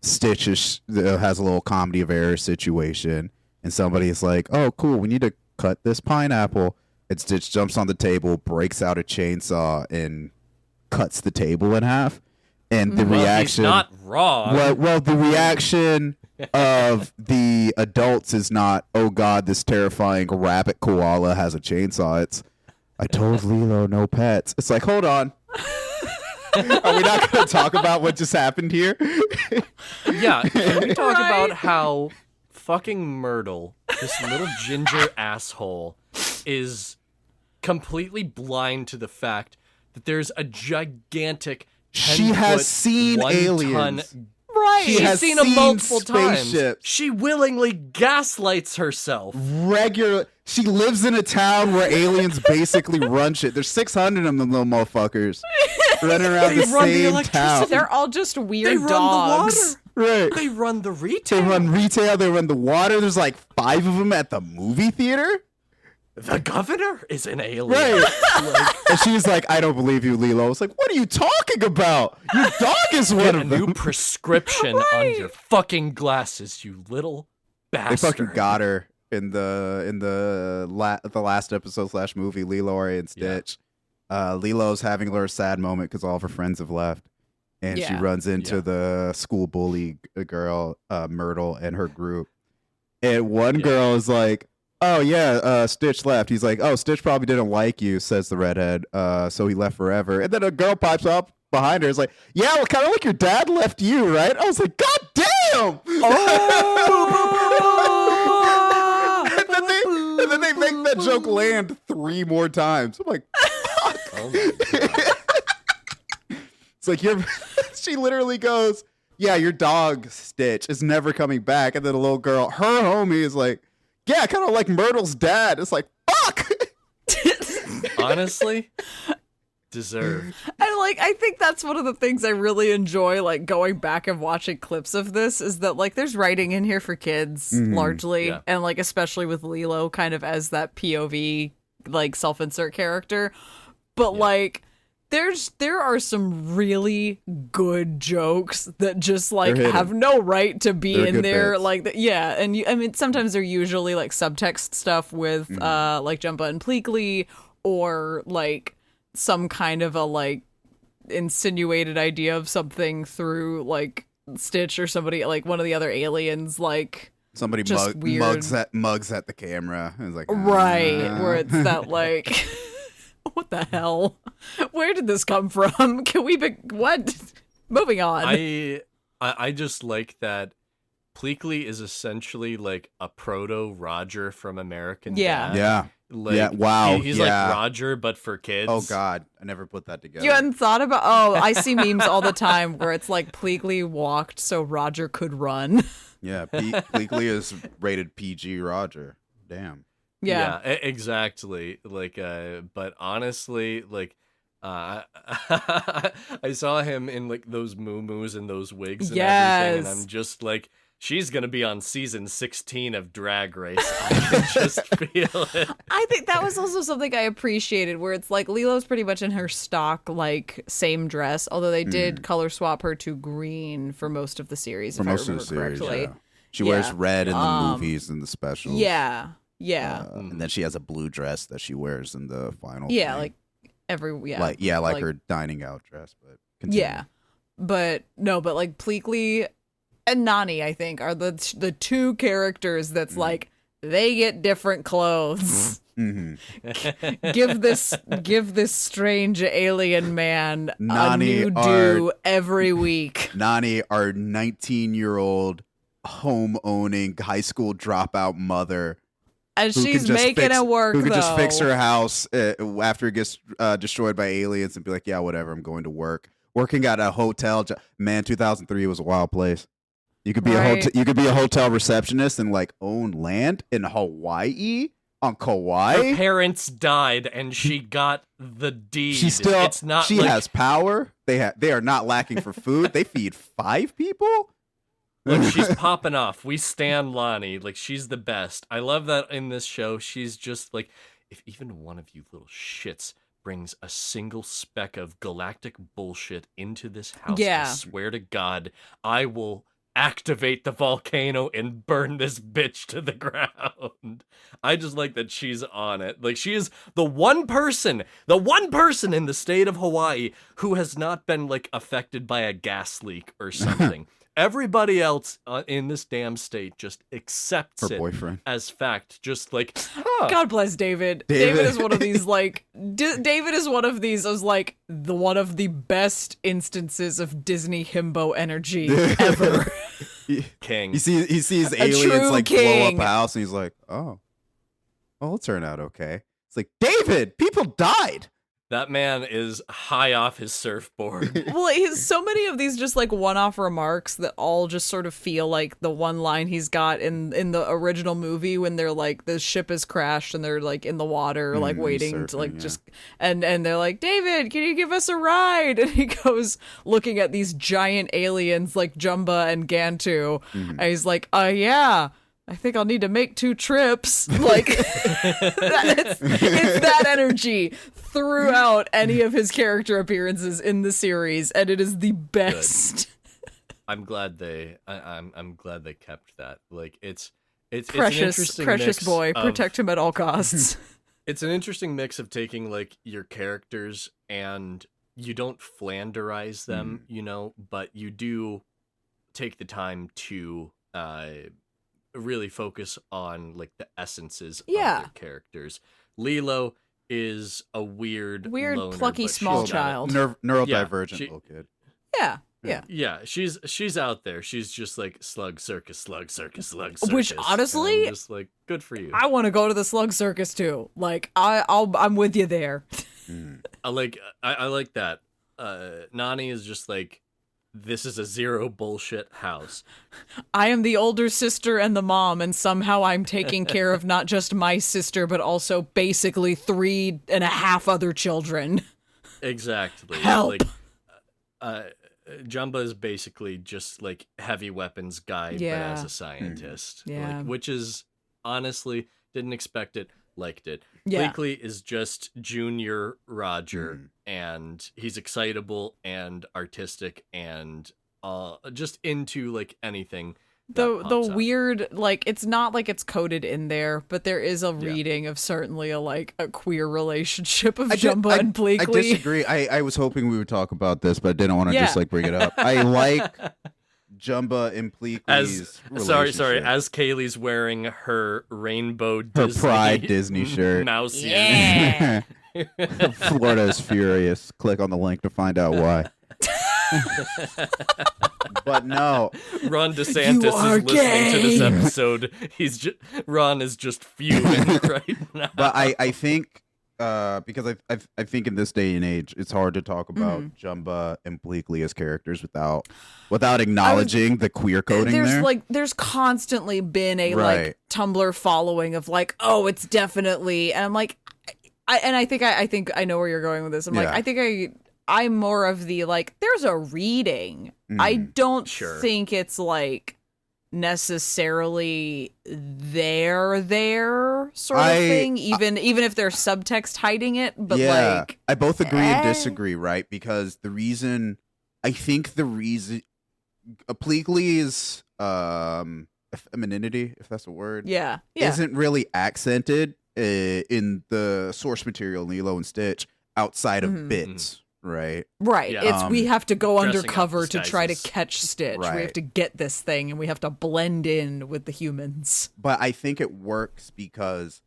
Stitch has a little comedy of error situation. And somebody's like, oh, cool, we need to cut this pineapple. And Stitch jumps on the table, breaks out a chainsaw, and cuts the table in half. And the reaction... He's not wrong. Well, the reaction of the adults is not, oh, God, this terrifying rabbit koala has a chainsaw. It's, I told Lilo no pets. It's like, hold on. Are we not going to talk about what just happened here? Yeah, can we talk about how fucking Myrtle, this little ginger asshole, is completely blind to the fact that there's a gigantic 10 She has seen aliens. Right. She's seen them multiple spaceships. times. She willingly gaslights herself. She lives in a town where aliens basically run shit. There's 600 of them little motherfuckers running around the same town. They're all just weird They dogs. run the water. Right. They run the retail. They run retail. They run the water. There's like 5 of them at the movie theater. The governor is an alien. Right. And she's like, I don't believe you, Lilo. It's like, what are you talking about? Your dog is one of them. New prescription on your fucking glasses, you little bastard. They fucking got her in the last episode / movie, Lilo and Stitch. Lilo's having her sad moment because all of her friends have left. And she runs into the school bully girl, Myrtle, and her group. And one girl is like, oh, yeah, Stitch left. He's like, oh, Stitch probably didn't like you, says the redhead. So he left forever. And then a girl pipes up behind her. Is like, yeah, well, kind of like your dad left you, right? I was like, God damn! And then they make that joke land 3 more times. I'm like, Oh my God. It's like she literally goes, yeah, your dog Stitch is never coming back. And then the little girl, her homie, is like, yeah, kind of like Myrtle's dad. It's like, fuck. Honestly, deserved. And like, I think that's one of the things I really enjoy, like going back and watching clips of this, is that like there's writing in here for kids largely, and like especially with Lilo kind of as that POV like self-insert character, but like there are some really good jokes that just like have no right to be in there, bits. Like and I mean sometimes they're usually like subtext stuff with like Jumba and Pleakley, or like some kind of a like insinuated idea of something through like Stitch or somebody, like one of the other aliens, like somebody mugs at the camera and is like, right, where it's that like what the hell? Where did this come from? Can we be what? Moving on. I just like that Pleakley is essentially like a proto Roger from American Dad. Yeah. Like, wow. He's like Roger, but for kids. Oh God, I never put that together. You hadn't thought about? Oh, I see memes all the time where it's like Pleakley walked so Roger could run. Yeah, Pleakley is rated PG Roger. Damn. Yeah, exactly. Like, but honestly, like, I saw him in like those moo-moos and those wigs and everything, and I'm just like, she's gonna be on season 16 of Drag Race. I can just feel it. I think that was also something I appreciated, where it's like Lilo's pretty much in her stock like same dress, although they did color swap her to green for most of the series, if I remember correctly. Yeah. She wears red in the movies and the specials. Yeah. And then she has a blue dress that she wears in the final. Yeah, thing. like like her dining out dress, but continue. Yeah. But like Pleakley and Nani, I think, are the two characters that's like they get different clothes. give this strange alien man Nani a new do every week. Nani, our 19-year-old home-owning high school dropout mother. And she's making it work, who can though. just fix her house after it gets destroyed by aliens and be like, yeah, whatever, I'm going to work. Working at a hotel. Man, 2003 was a wild place. You could be you could be a hotel receptionist and like own land in Hawaii, on Kauai. Her parents died and she got the deed. She has power. They are not lacking for food. They feed 5 people. Look, she's popping off. We stan Lonnie. Like, she's the best. I love that in this show. She's just like, if even one of you little shits brings a single speck of galactic bullshit into this house, I swear to God, I will activate the volcano and burn this bitch to the ground. I just like that she's on it. Like, she is the one person in the state of Hawaii who has not been, like, affected by a gas leak or something. Everybody else in this damn state just accepts her boyfriend as fact. Just like, God bless David. David is one of these like David is one of these as like one of the best instances of Disney himbo energy ever. King. He sees aliens like blow up a house, and he's like, oh, it'll turn out okay. It's like, David, people died. That man is high off his surfboard. Well, he's so many of these just like one-off remarks that all just sort of feel like the one line he's got in the original movie when they're like the ship has crashed and they're like in the water like waiting surfing, to like just and they're like, David, can you give us a ride? And he goes looking at these giant aliens like Jumba and Gantu, and he's like, yeah. I think I'll need to make 2 trips. Like, it's that energy throughout any of his character appearances in the series, and it is the best. I'm glad I'm glad they kept that. Like, it's precious, an interesting precious mix boy. Protect him at all costs. It's an interesting mix of taking like your characters and you don't Flanderize them, you know, but you do take the time to really focus on like the essences of their characters. Lilo is a weird loner, plucky small child, neurodivergent little kid. Yeah, she's out there. She's just like slug circus. Which honestly, I'm just like, good for you. I want to go to the slug circus too. Like I'm with you there. I like that. Nani is just like, this is a zero bullshit house. I am the older sister and the mom, and somehow I'm taking care of not just my sister, but also basically 3.5 other children. Exactly. Help! Jumba is basically just like heavy weapons guy, but as a scientist. Yeah. Which is, honestly, didn't expect it, liked it. Yeah. Bleakley is just Junior Roger, and he's excitable and artistic and just into like anything. The weird, like, it's not like it's coded in there, but there is a reading of certainly a queer relationship of Jumba and Bleakley. I disagree. I was hoping we would talk about this, but I didn't want to just like bring it up. I like Jumba and Bleakley's relationship. Sorry, as Kaylie's wearing her rainbow Pride Disney shirt. Mouse. Yeah. Florida is furious. Click on the link to find out why. But no, Ron DeSantis is listening to this episode. Ron is just fuming right now. But I think because I think in this day and age, it's hard to talk about Jumba and Bleakley as characters without acknowledging the queer coding there. There's constantly been a like Tumblr following of like, oh, it's definitely, and I'm like, I think I know where you're going with this. I'm like, I think I'm more of the like, there's a reading. I don't think it's like necessarily there sort of thing, even if there's subtext hiding it. But like, I both agree and disagree, right? Because Bleakley's femininity, if that's a word, isn't really accented in the source material Lilo and Stitch outside of bits. Right. Yeah. It's we have to go undercover to try to catch Stitch. Right. We have to get this thing, and we have to blend in with the humans. But I think it works because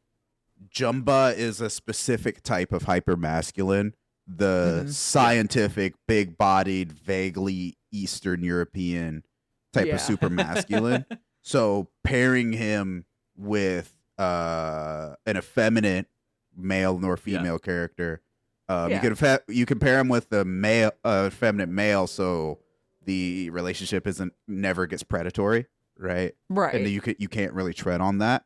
Jumba is a specific type of hypermasculine, the scientific, big-bodied, vaguely Eastern European type of super masculine. So pairing him with an effeminate male nor female character. You can pair him with a male, feminine male, so the relationship never gets predatory, right? Right. And you can't really tread on that.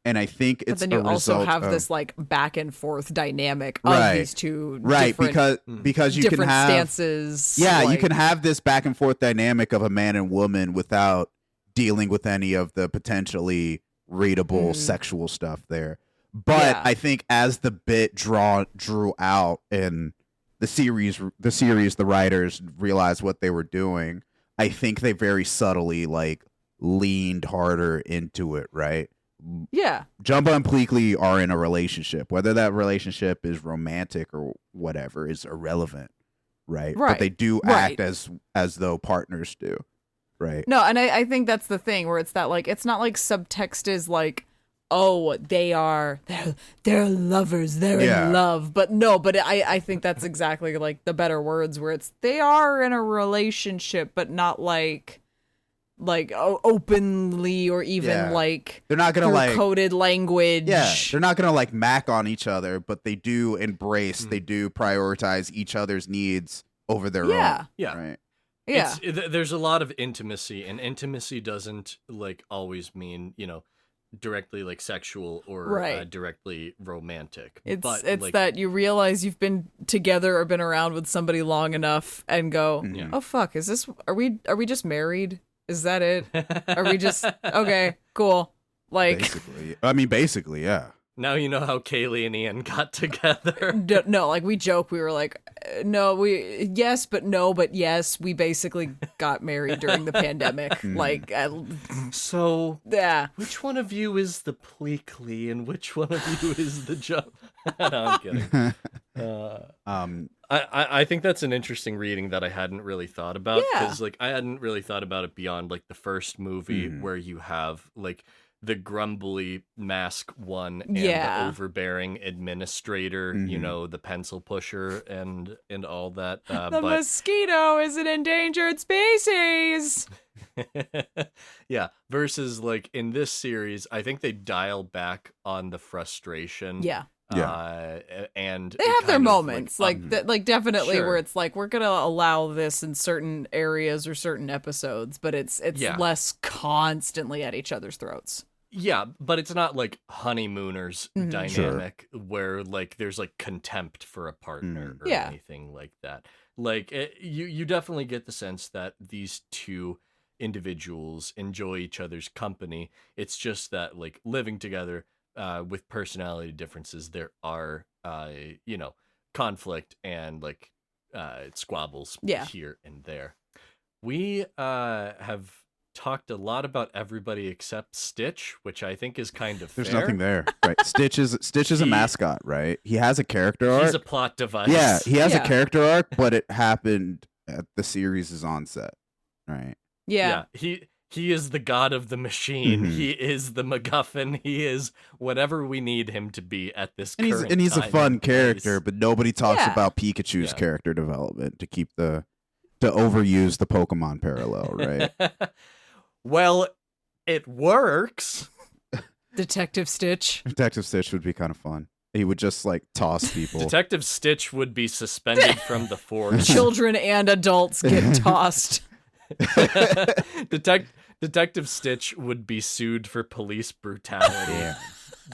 And I think it's but then you also have this like back and forth dynamic of these two because you can have stances. Yeah, you can have this back and forth dynamic of a man and woman without dealing with any of the potentially readable sexual stuff there. But I think as the bit drew out and the series, the writers realized what they were doing. I think they very subtly like leaned harder into it, right? Yeah. Jumba and Bleakley are in a relationship. Whether that relationship is romantic or whatever is irrelevant, right? But they do act as though partners do, right? No, and I think that's the thing where it's that like it's not like subtext is like, oh, they're lovers, they're in love. But no, but I think that's exactly like the better words where it's they are in a relationship, but not like openly or even like they're not gonna like coded language. Yeah, they're not gonna like mac on each other, but they do embrace, they do prioritize each other's needs over their own. Yeah, right. Yeah, there's a lot of intimacy, and intimacy doesn't like always mean directly like sexual or directly romantic. It's like, that you realize you've been together or been around with somebody long enough and go, oh fuck, are we just married? Is that it? Are we just okay, cool. Like basically, yeah. Now you know how Kaylie and Ian got together. No, like we joke, we were like, no, yes, but no, but yes, we basically got married during the pandemic. Like, so which one of you is the Bleakley and which one of you is the Jump? No, I'm kidding. I think that's an interesting reading that I hadn't really thought about because like I hadn't really thought about it beyond like the first movie where you have like the grumbly mask one and the overbearing administrator, the pencil pusher and all that. The mosquito is an endangered species. Yeah, versus like in this series, I think they dial back on the frustration. Yeah. And they have their moments, like definitely Sure. where it's like we're gonna allow this in certain areas or certain episodes, but it's less constantly at each other's throats. Yeah, but it's not like honeymooners dynamic where like there's like contempt for a partner or anything like that. Like you definitely get the sense that these two individuals enjoy each other's company. It's just that like living together with personality differences, there are conflict and like squabbles here and there. We have talked a lot about everybody except Stitch, which I think is kind of There's fair. nothing there, right? Stitch is a mascot, right? He has a character arc. He's a plot device. Yeah, he has a character arc, but it happened at the series' onset, right? Yeah. He is the god of the machine. Mm-hmm. He is the MacGuffin. He is whatever we need him to be at this And current he's a time fun and character, place. but nobody talks about Pikachu's Yeah. character development to overuse the Pokemon parallel, right? Well, it works. Detective Stitch. Detective Stitch would be kind of fun. He would just like toss people. Detective Stitch would be suspended from the force. Children and adults get tossed. Detective Stitch would be sued for police brutality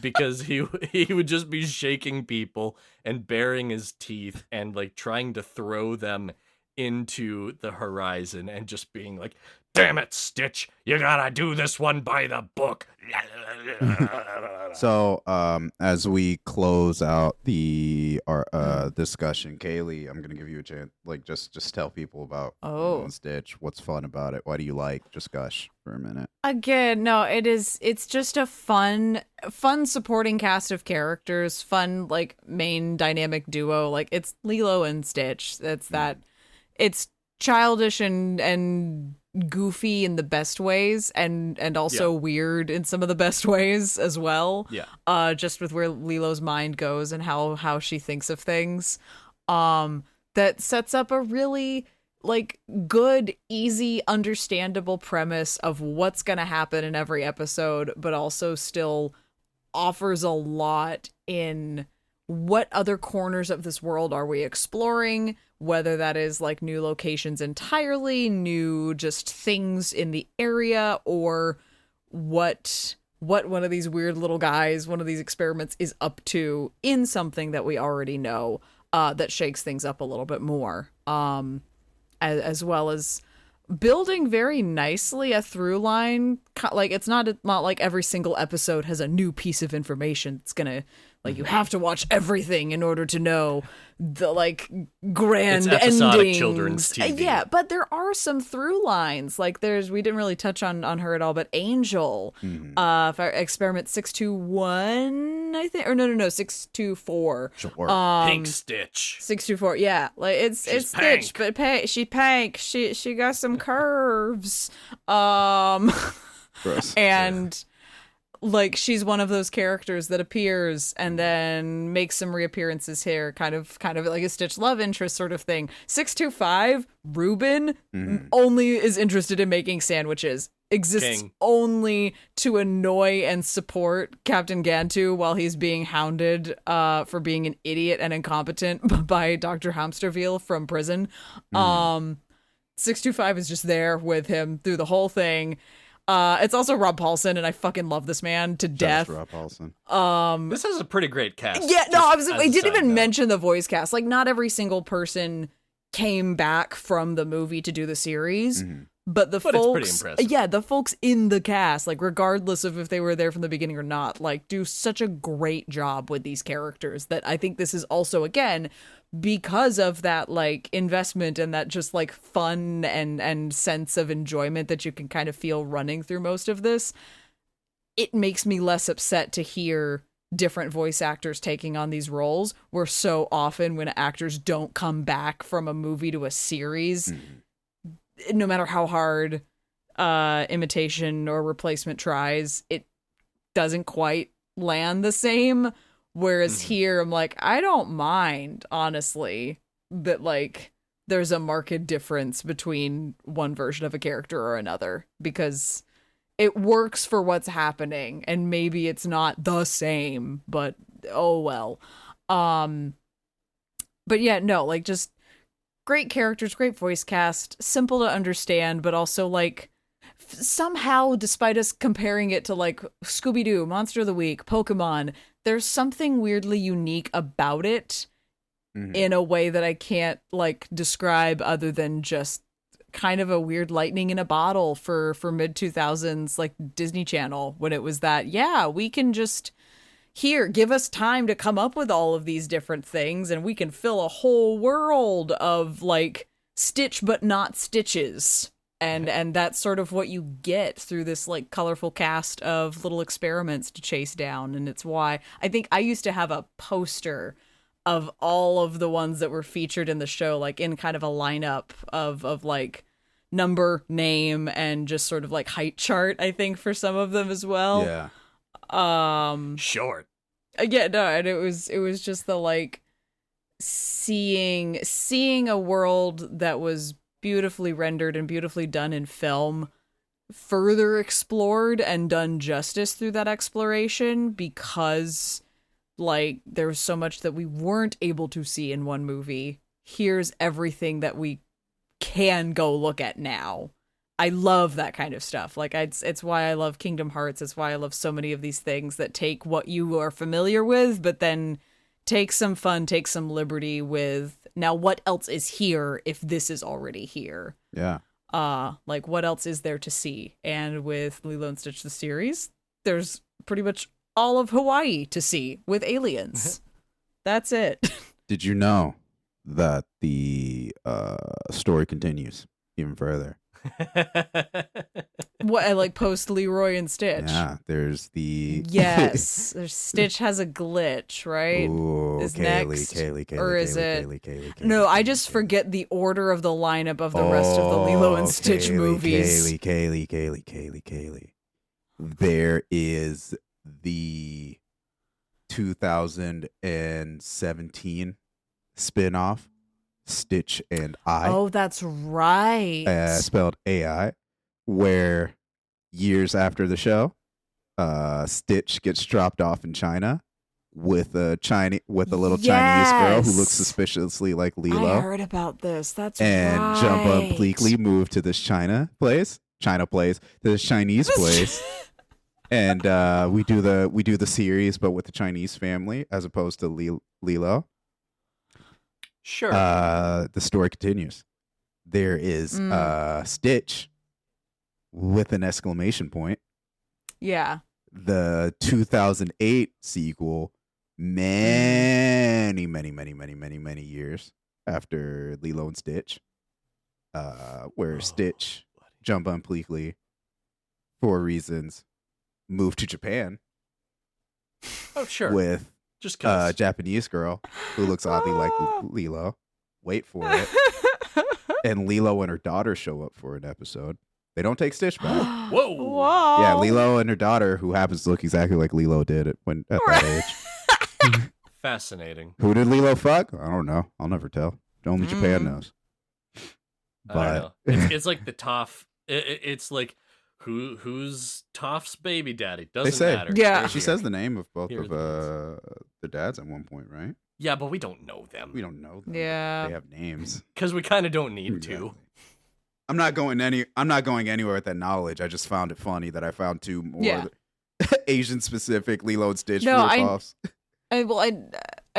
because he would just be shaking people and baring his teeth and like trying to throw them into the horizon and just being like, "Damn it, Stitch, you gotta do this one by the book." So, as we close out the discussion, Kaylie, I'm gonna give you a chance. Like, just tell people about Lilo and Stitch. What's fun about it? Why do you like? Just gush for a minute. Again, no, it's just a fun supporting cast of characters, fun like main dynamic duo. Like it's Lilo and Stitch. It's childish and goofy in the best ways and also weird in some of the best ways as well. Yeah. Just with where Lilo's mind goes and how she thinks of things. That sets up a really like good, easy, understandable premise of what's going to happen in every episode, but also still offers a lot in what other corners of this world are we exploring, whether that is like new locations entirely, new just things in the area, or what one of these weird little guys, one of these experiments is up to in something that we already know, that shakes things up a little bit more. As well as building very nicely a through line. Like it's not like every single episode has a new piece of information. It's gonna like you have to watch everything in order to know the like grand it's episodic endings. Children's TV. Yeah, but there are some through lines. Like we didn't really touch on her at all, but Angel, experiment 621, I think, or no, 624. Sure. Pink Stitch. 624, yeah, like it's Stitch, but she pink. She got some curves. Gross. And like she's one of those characters that appears and then makes some reappearances here, kind of like a Stitch love interest sort of thing. 625, Ruben only is interested in making sandwiches. Exists only to annoy and support Captain Gantu while he's being hounded for being an idiot and incompetent by Dr. Hamsterville from prison. 625 is just there with him through the whole thing. It's also Rob Paulson, and I fucking love this man to death. Rob Paulson. This has a pretty great cast. Yeah, no, I didn't even mention the voice cast. Like, not every single person came back from the movie to do the series, but it's pretty impressive. Yeah, the folks in the cast, like, regardless of if they were there from the beginning or not, like, do such a great job with these characters that I think this is also, again, because of that like investment and that just like fun and sense of enjoyment that you can kind of feel running through most of this, it makes me less upset to hear different voice actors taking on these roles, where so often when actors don't come back from a movie to a series, no matter how hard imitation or replacement tries, it doesn't quite land the same. Whereas here, I'm like, I don't mind, honestly, that, like, there's a marked difference between one version of a character or another, because it works for what's happening, and maybe it's not the same, but oh well. But yeah, no, like just great characters, great voice cast, simple to understand, but also like somehow, despite us comparing it to like Scooby-Doo, Monster of the Week, Pokemon, there's something weirdly unique about it in a way that I can't like describe other than just kind of a weird lightning in a bottle for mid 2000s like Disney Channel, when it was that, yeah, we can just here, give us time to come up with all of these different things and we can fill a whole world of like Stitch but not Stitches. And that's sort of what you get through this like colorful cast of little experiments to chase down. And it's why I think I used to have a poster of all of the ones that were featured in the show, like in kind of a lineup of like number, name, and just sort of like height chart, I think, for some of them as well. Yeah. Short. Yeah, no, and it was just the like seeing a world that was beautifully rendered and beautifully done in film further explored and done justice through that exploration, because like there was so much that we weren't able to see in one movie. Here's everything that we can go look at now. I love that kind of stuff. Like it's why I love Kingdom Hearts. It's why I love so many of these things that take what you are familiar with, but then take some fun, take some liberty with, now what else is here if this is already here? Yeah. Like what else is there to see? And with Lilo and Stitch the series, there's pretty much all of Hawaii to see with aliens. That's it. Did you know that the story continues even further? What, like post Leroy and Stitch? Yeah, there's the yes. There's Stitch has a glitch, right? Ooh, Is Kaylie, next, Kaylie, or is Kaylie, it? Kaylie, No, I Kaylie, just Kaylie. forget the order of the lineup of the rest of the Lilo and Stitch movies. Kaylie. There is the 2017 spin-off, Stitch and I. Oh, that's right. Spelled AI, where years after the show, Stitch gets dropped off in China with a little Chinese girl who looks suspiciously like Lilo. I heard about this. That's and right. Jumba and Pleakley move to this Chinese place, and we do the series, but with the Chinese family as opposed to Lilo. Sure. The story continues. There is Stitch with an exclamation point. Yeah. The 2008 sequel, many years after Lilo and Stitch, where Stitch, Jumba and Pleakley, for reasons, moved to Japan. Oh, sure. With just a Japanese girl who looks oddly like Lilo. Wait for it. And Lilo and her daughter show up for an episode. They don't take Stitch back. Whoa. Yeah, Lilo and her daughter, who happens to look exactly like Lilo did at that age. Fascinating. Who did Lilo fuck? I don't know. I'll never tell. Only Japan knows. But I don't know. It's like the Toph. It's like who's Toph's baby daddy? Doesn't matter. Yeah. She says the name of both Here of their dads at one point, right? Yeah, but we don't know them. We don't know them. Yeah. They have names. Because we kind of don't need Exactly. to. I'm not going anywhere with that knowledge. I just found it funny that I found two more Asian specific Lilo and Stitch ripoffs. I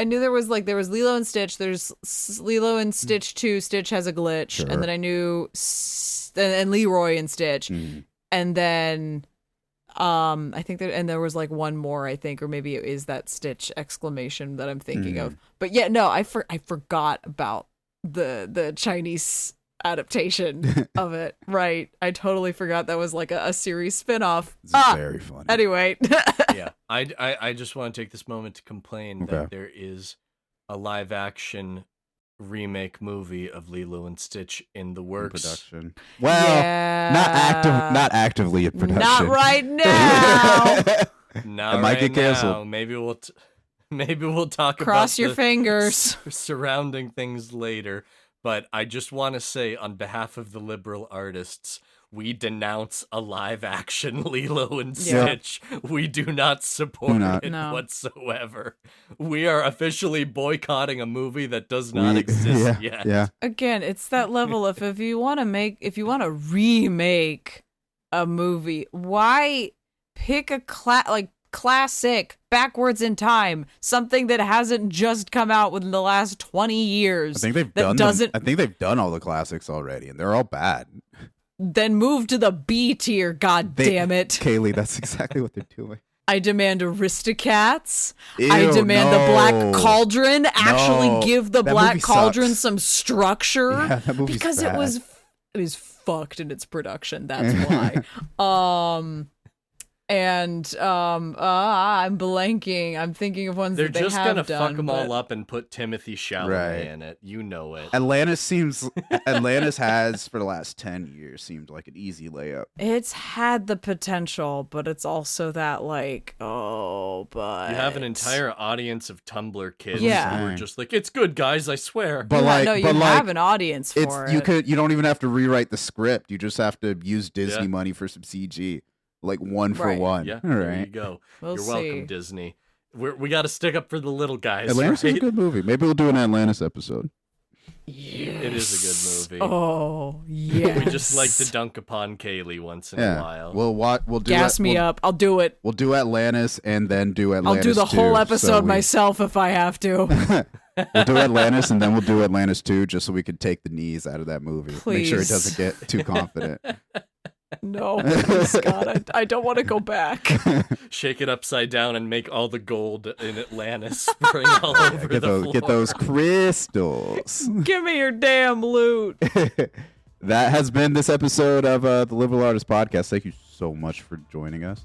knew there was Lilo and Stitch. There's Lilo and Stitch 2. Stitch has a glitch, Sure. and then I knew and Leroy and Stitch, and then I think there was like one more, I think, or maybe it is that Stitch exclamation that I'm thinking of. But yeah, no, I forgot about the Chinese adaptation of it. Right, I totally forgot that was like a series spinoff. It's very funny. Anyway. Yeah, I just want to take this moment to complain that there is a live action remake movie of Lilo and Stitch in the works. Production. Well, not actively in production. Not right now. Not it might right get canceled. now. Maybe we'll talk Cross about your the fingers. surrounding things later. But I just want to say, on behalf of the liberal artists, we denounce a live-action Lilo and Stitch. We do not support it whatsoever. We are officially boycotting a movie that does not exist yet. Yeah. Again, it's that level of if you want to remake a movie, why pick a classic backwards in time, something that hasn't just come out within the last 20 years? I think they've done all the classics already, and they're all bad. Then move to the B tier, god damn it. Kaylie, that's exactly what they're doing. I demand Aristocats. I demand the Black Cauldron. Actually give the Black Cauldron some structure. Yeah, that movie's because bad. it was fucked in its production. That's why. I'm blanking. I'm thinking of ones They're that they have done. They're just gonna fuck them all up and put Timothy Chalamet in it. You know it. Atlantis has for the last 10 years seemed like an easy layup. It's had the potential, but it's also that but you have an entire audience of Tumblr kids who Yeah. are just like, it's good, guys, I swear. But you have an audience for it. You don't even have to rewrite the script. You just have to use Disney money for some CG. Like one for one. Yeah, all there right. you go. We'll You're welcome, Disney. We got to stick up for the little guys. Atlantis is a good movie. Maybe we'll do an Atlantis episode. Yes. It is a good movie. Oh, yeah. We just like to dunk upon Kaylie once in a while. We'll do Gas me up. I'll do it. We'll do Atlantis and then do Atlantis. I'll do the 2, whole episode myself if I have to. We'll do Atlantis and then we'll do Atlantis 2 just so we can take the knees out of that movie. Please. Make sure it doesn't get too confident. No, please, God, I don't want to go back. Shake it upside down and make all the gold in Atlantis spring all over the floor. Get those crystals. Give me your damn loot. That has been this episode of the Liberal Artist Podcast. Thank you so much for joining us.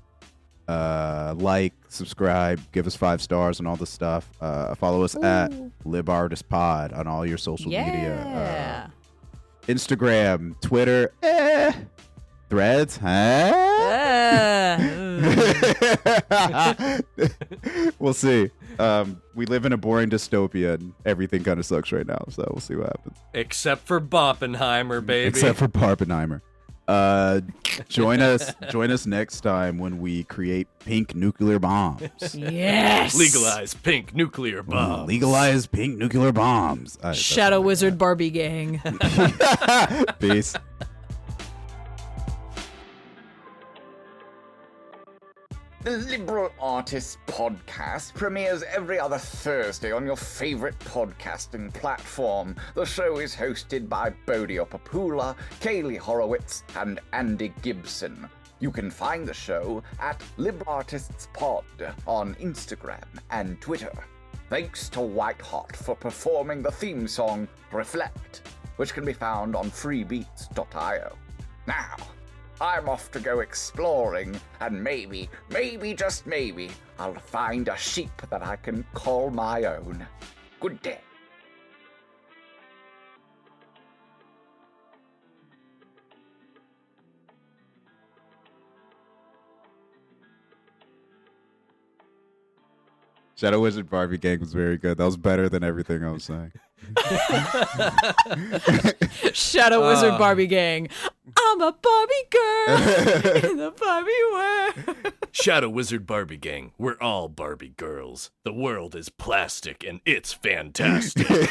Like, subscribe, give us 5 stars and all this stuff. Follow us at LibArtistPod on all your social media. Instagram, Twitter, Threads, we'll see. We live in a boring dystopia and everything kind of sucks right now, so we'll see what happens. Except for Barbenheimer, baby. Except for Barbenheimer. Join us next time when we create pink nuclear bombs. Yes. Legalize pink nuclear bombs. Legalize pink nuclear bombs. Shadow Wizard Barbie Gang. Peace. The Liberal Artists Podcast premieres every other Thursday on your favorite podcasting platform. The show is hosted by Bodio Papula, Kaylie Horowitz, and Andy Gibson. You can find the show at LibArtistsPod on Instagram and Twitter. Thanks to White Hot for performing the theme song Reflect, which can be found on freebeats.io. Now, I'm off to go exploring, and maybe, just maybe, I'll find a sheep that I can call my own. Good day. Shadow Wizard Barbie Gang was very good. That was better than everything I was saying. Shadow Wizard Barbie Gang. I'm a Barbie girl in the Barbie world. Shadow Wizard Barbie Gang. We're all Barbie girls. The world is plastic and it's fantastic.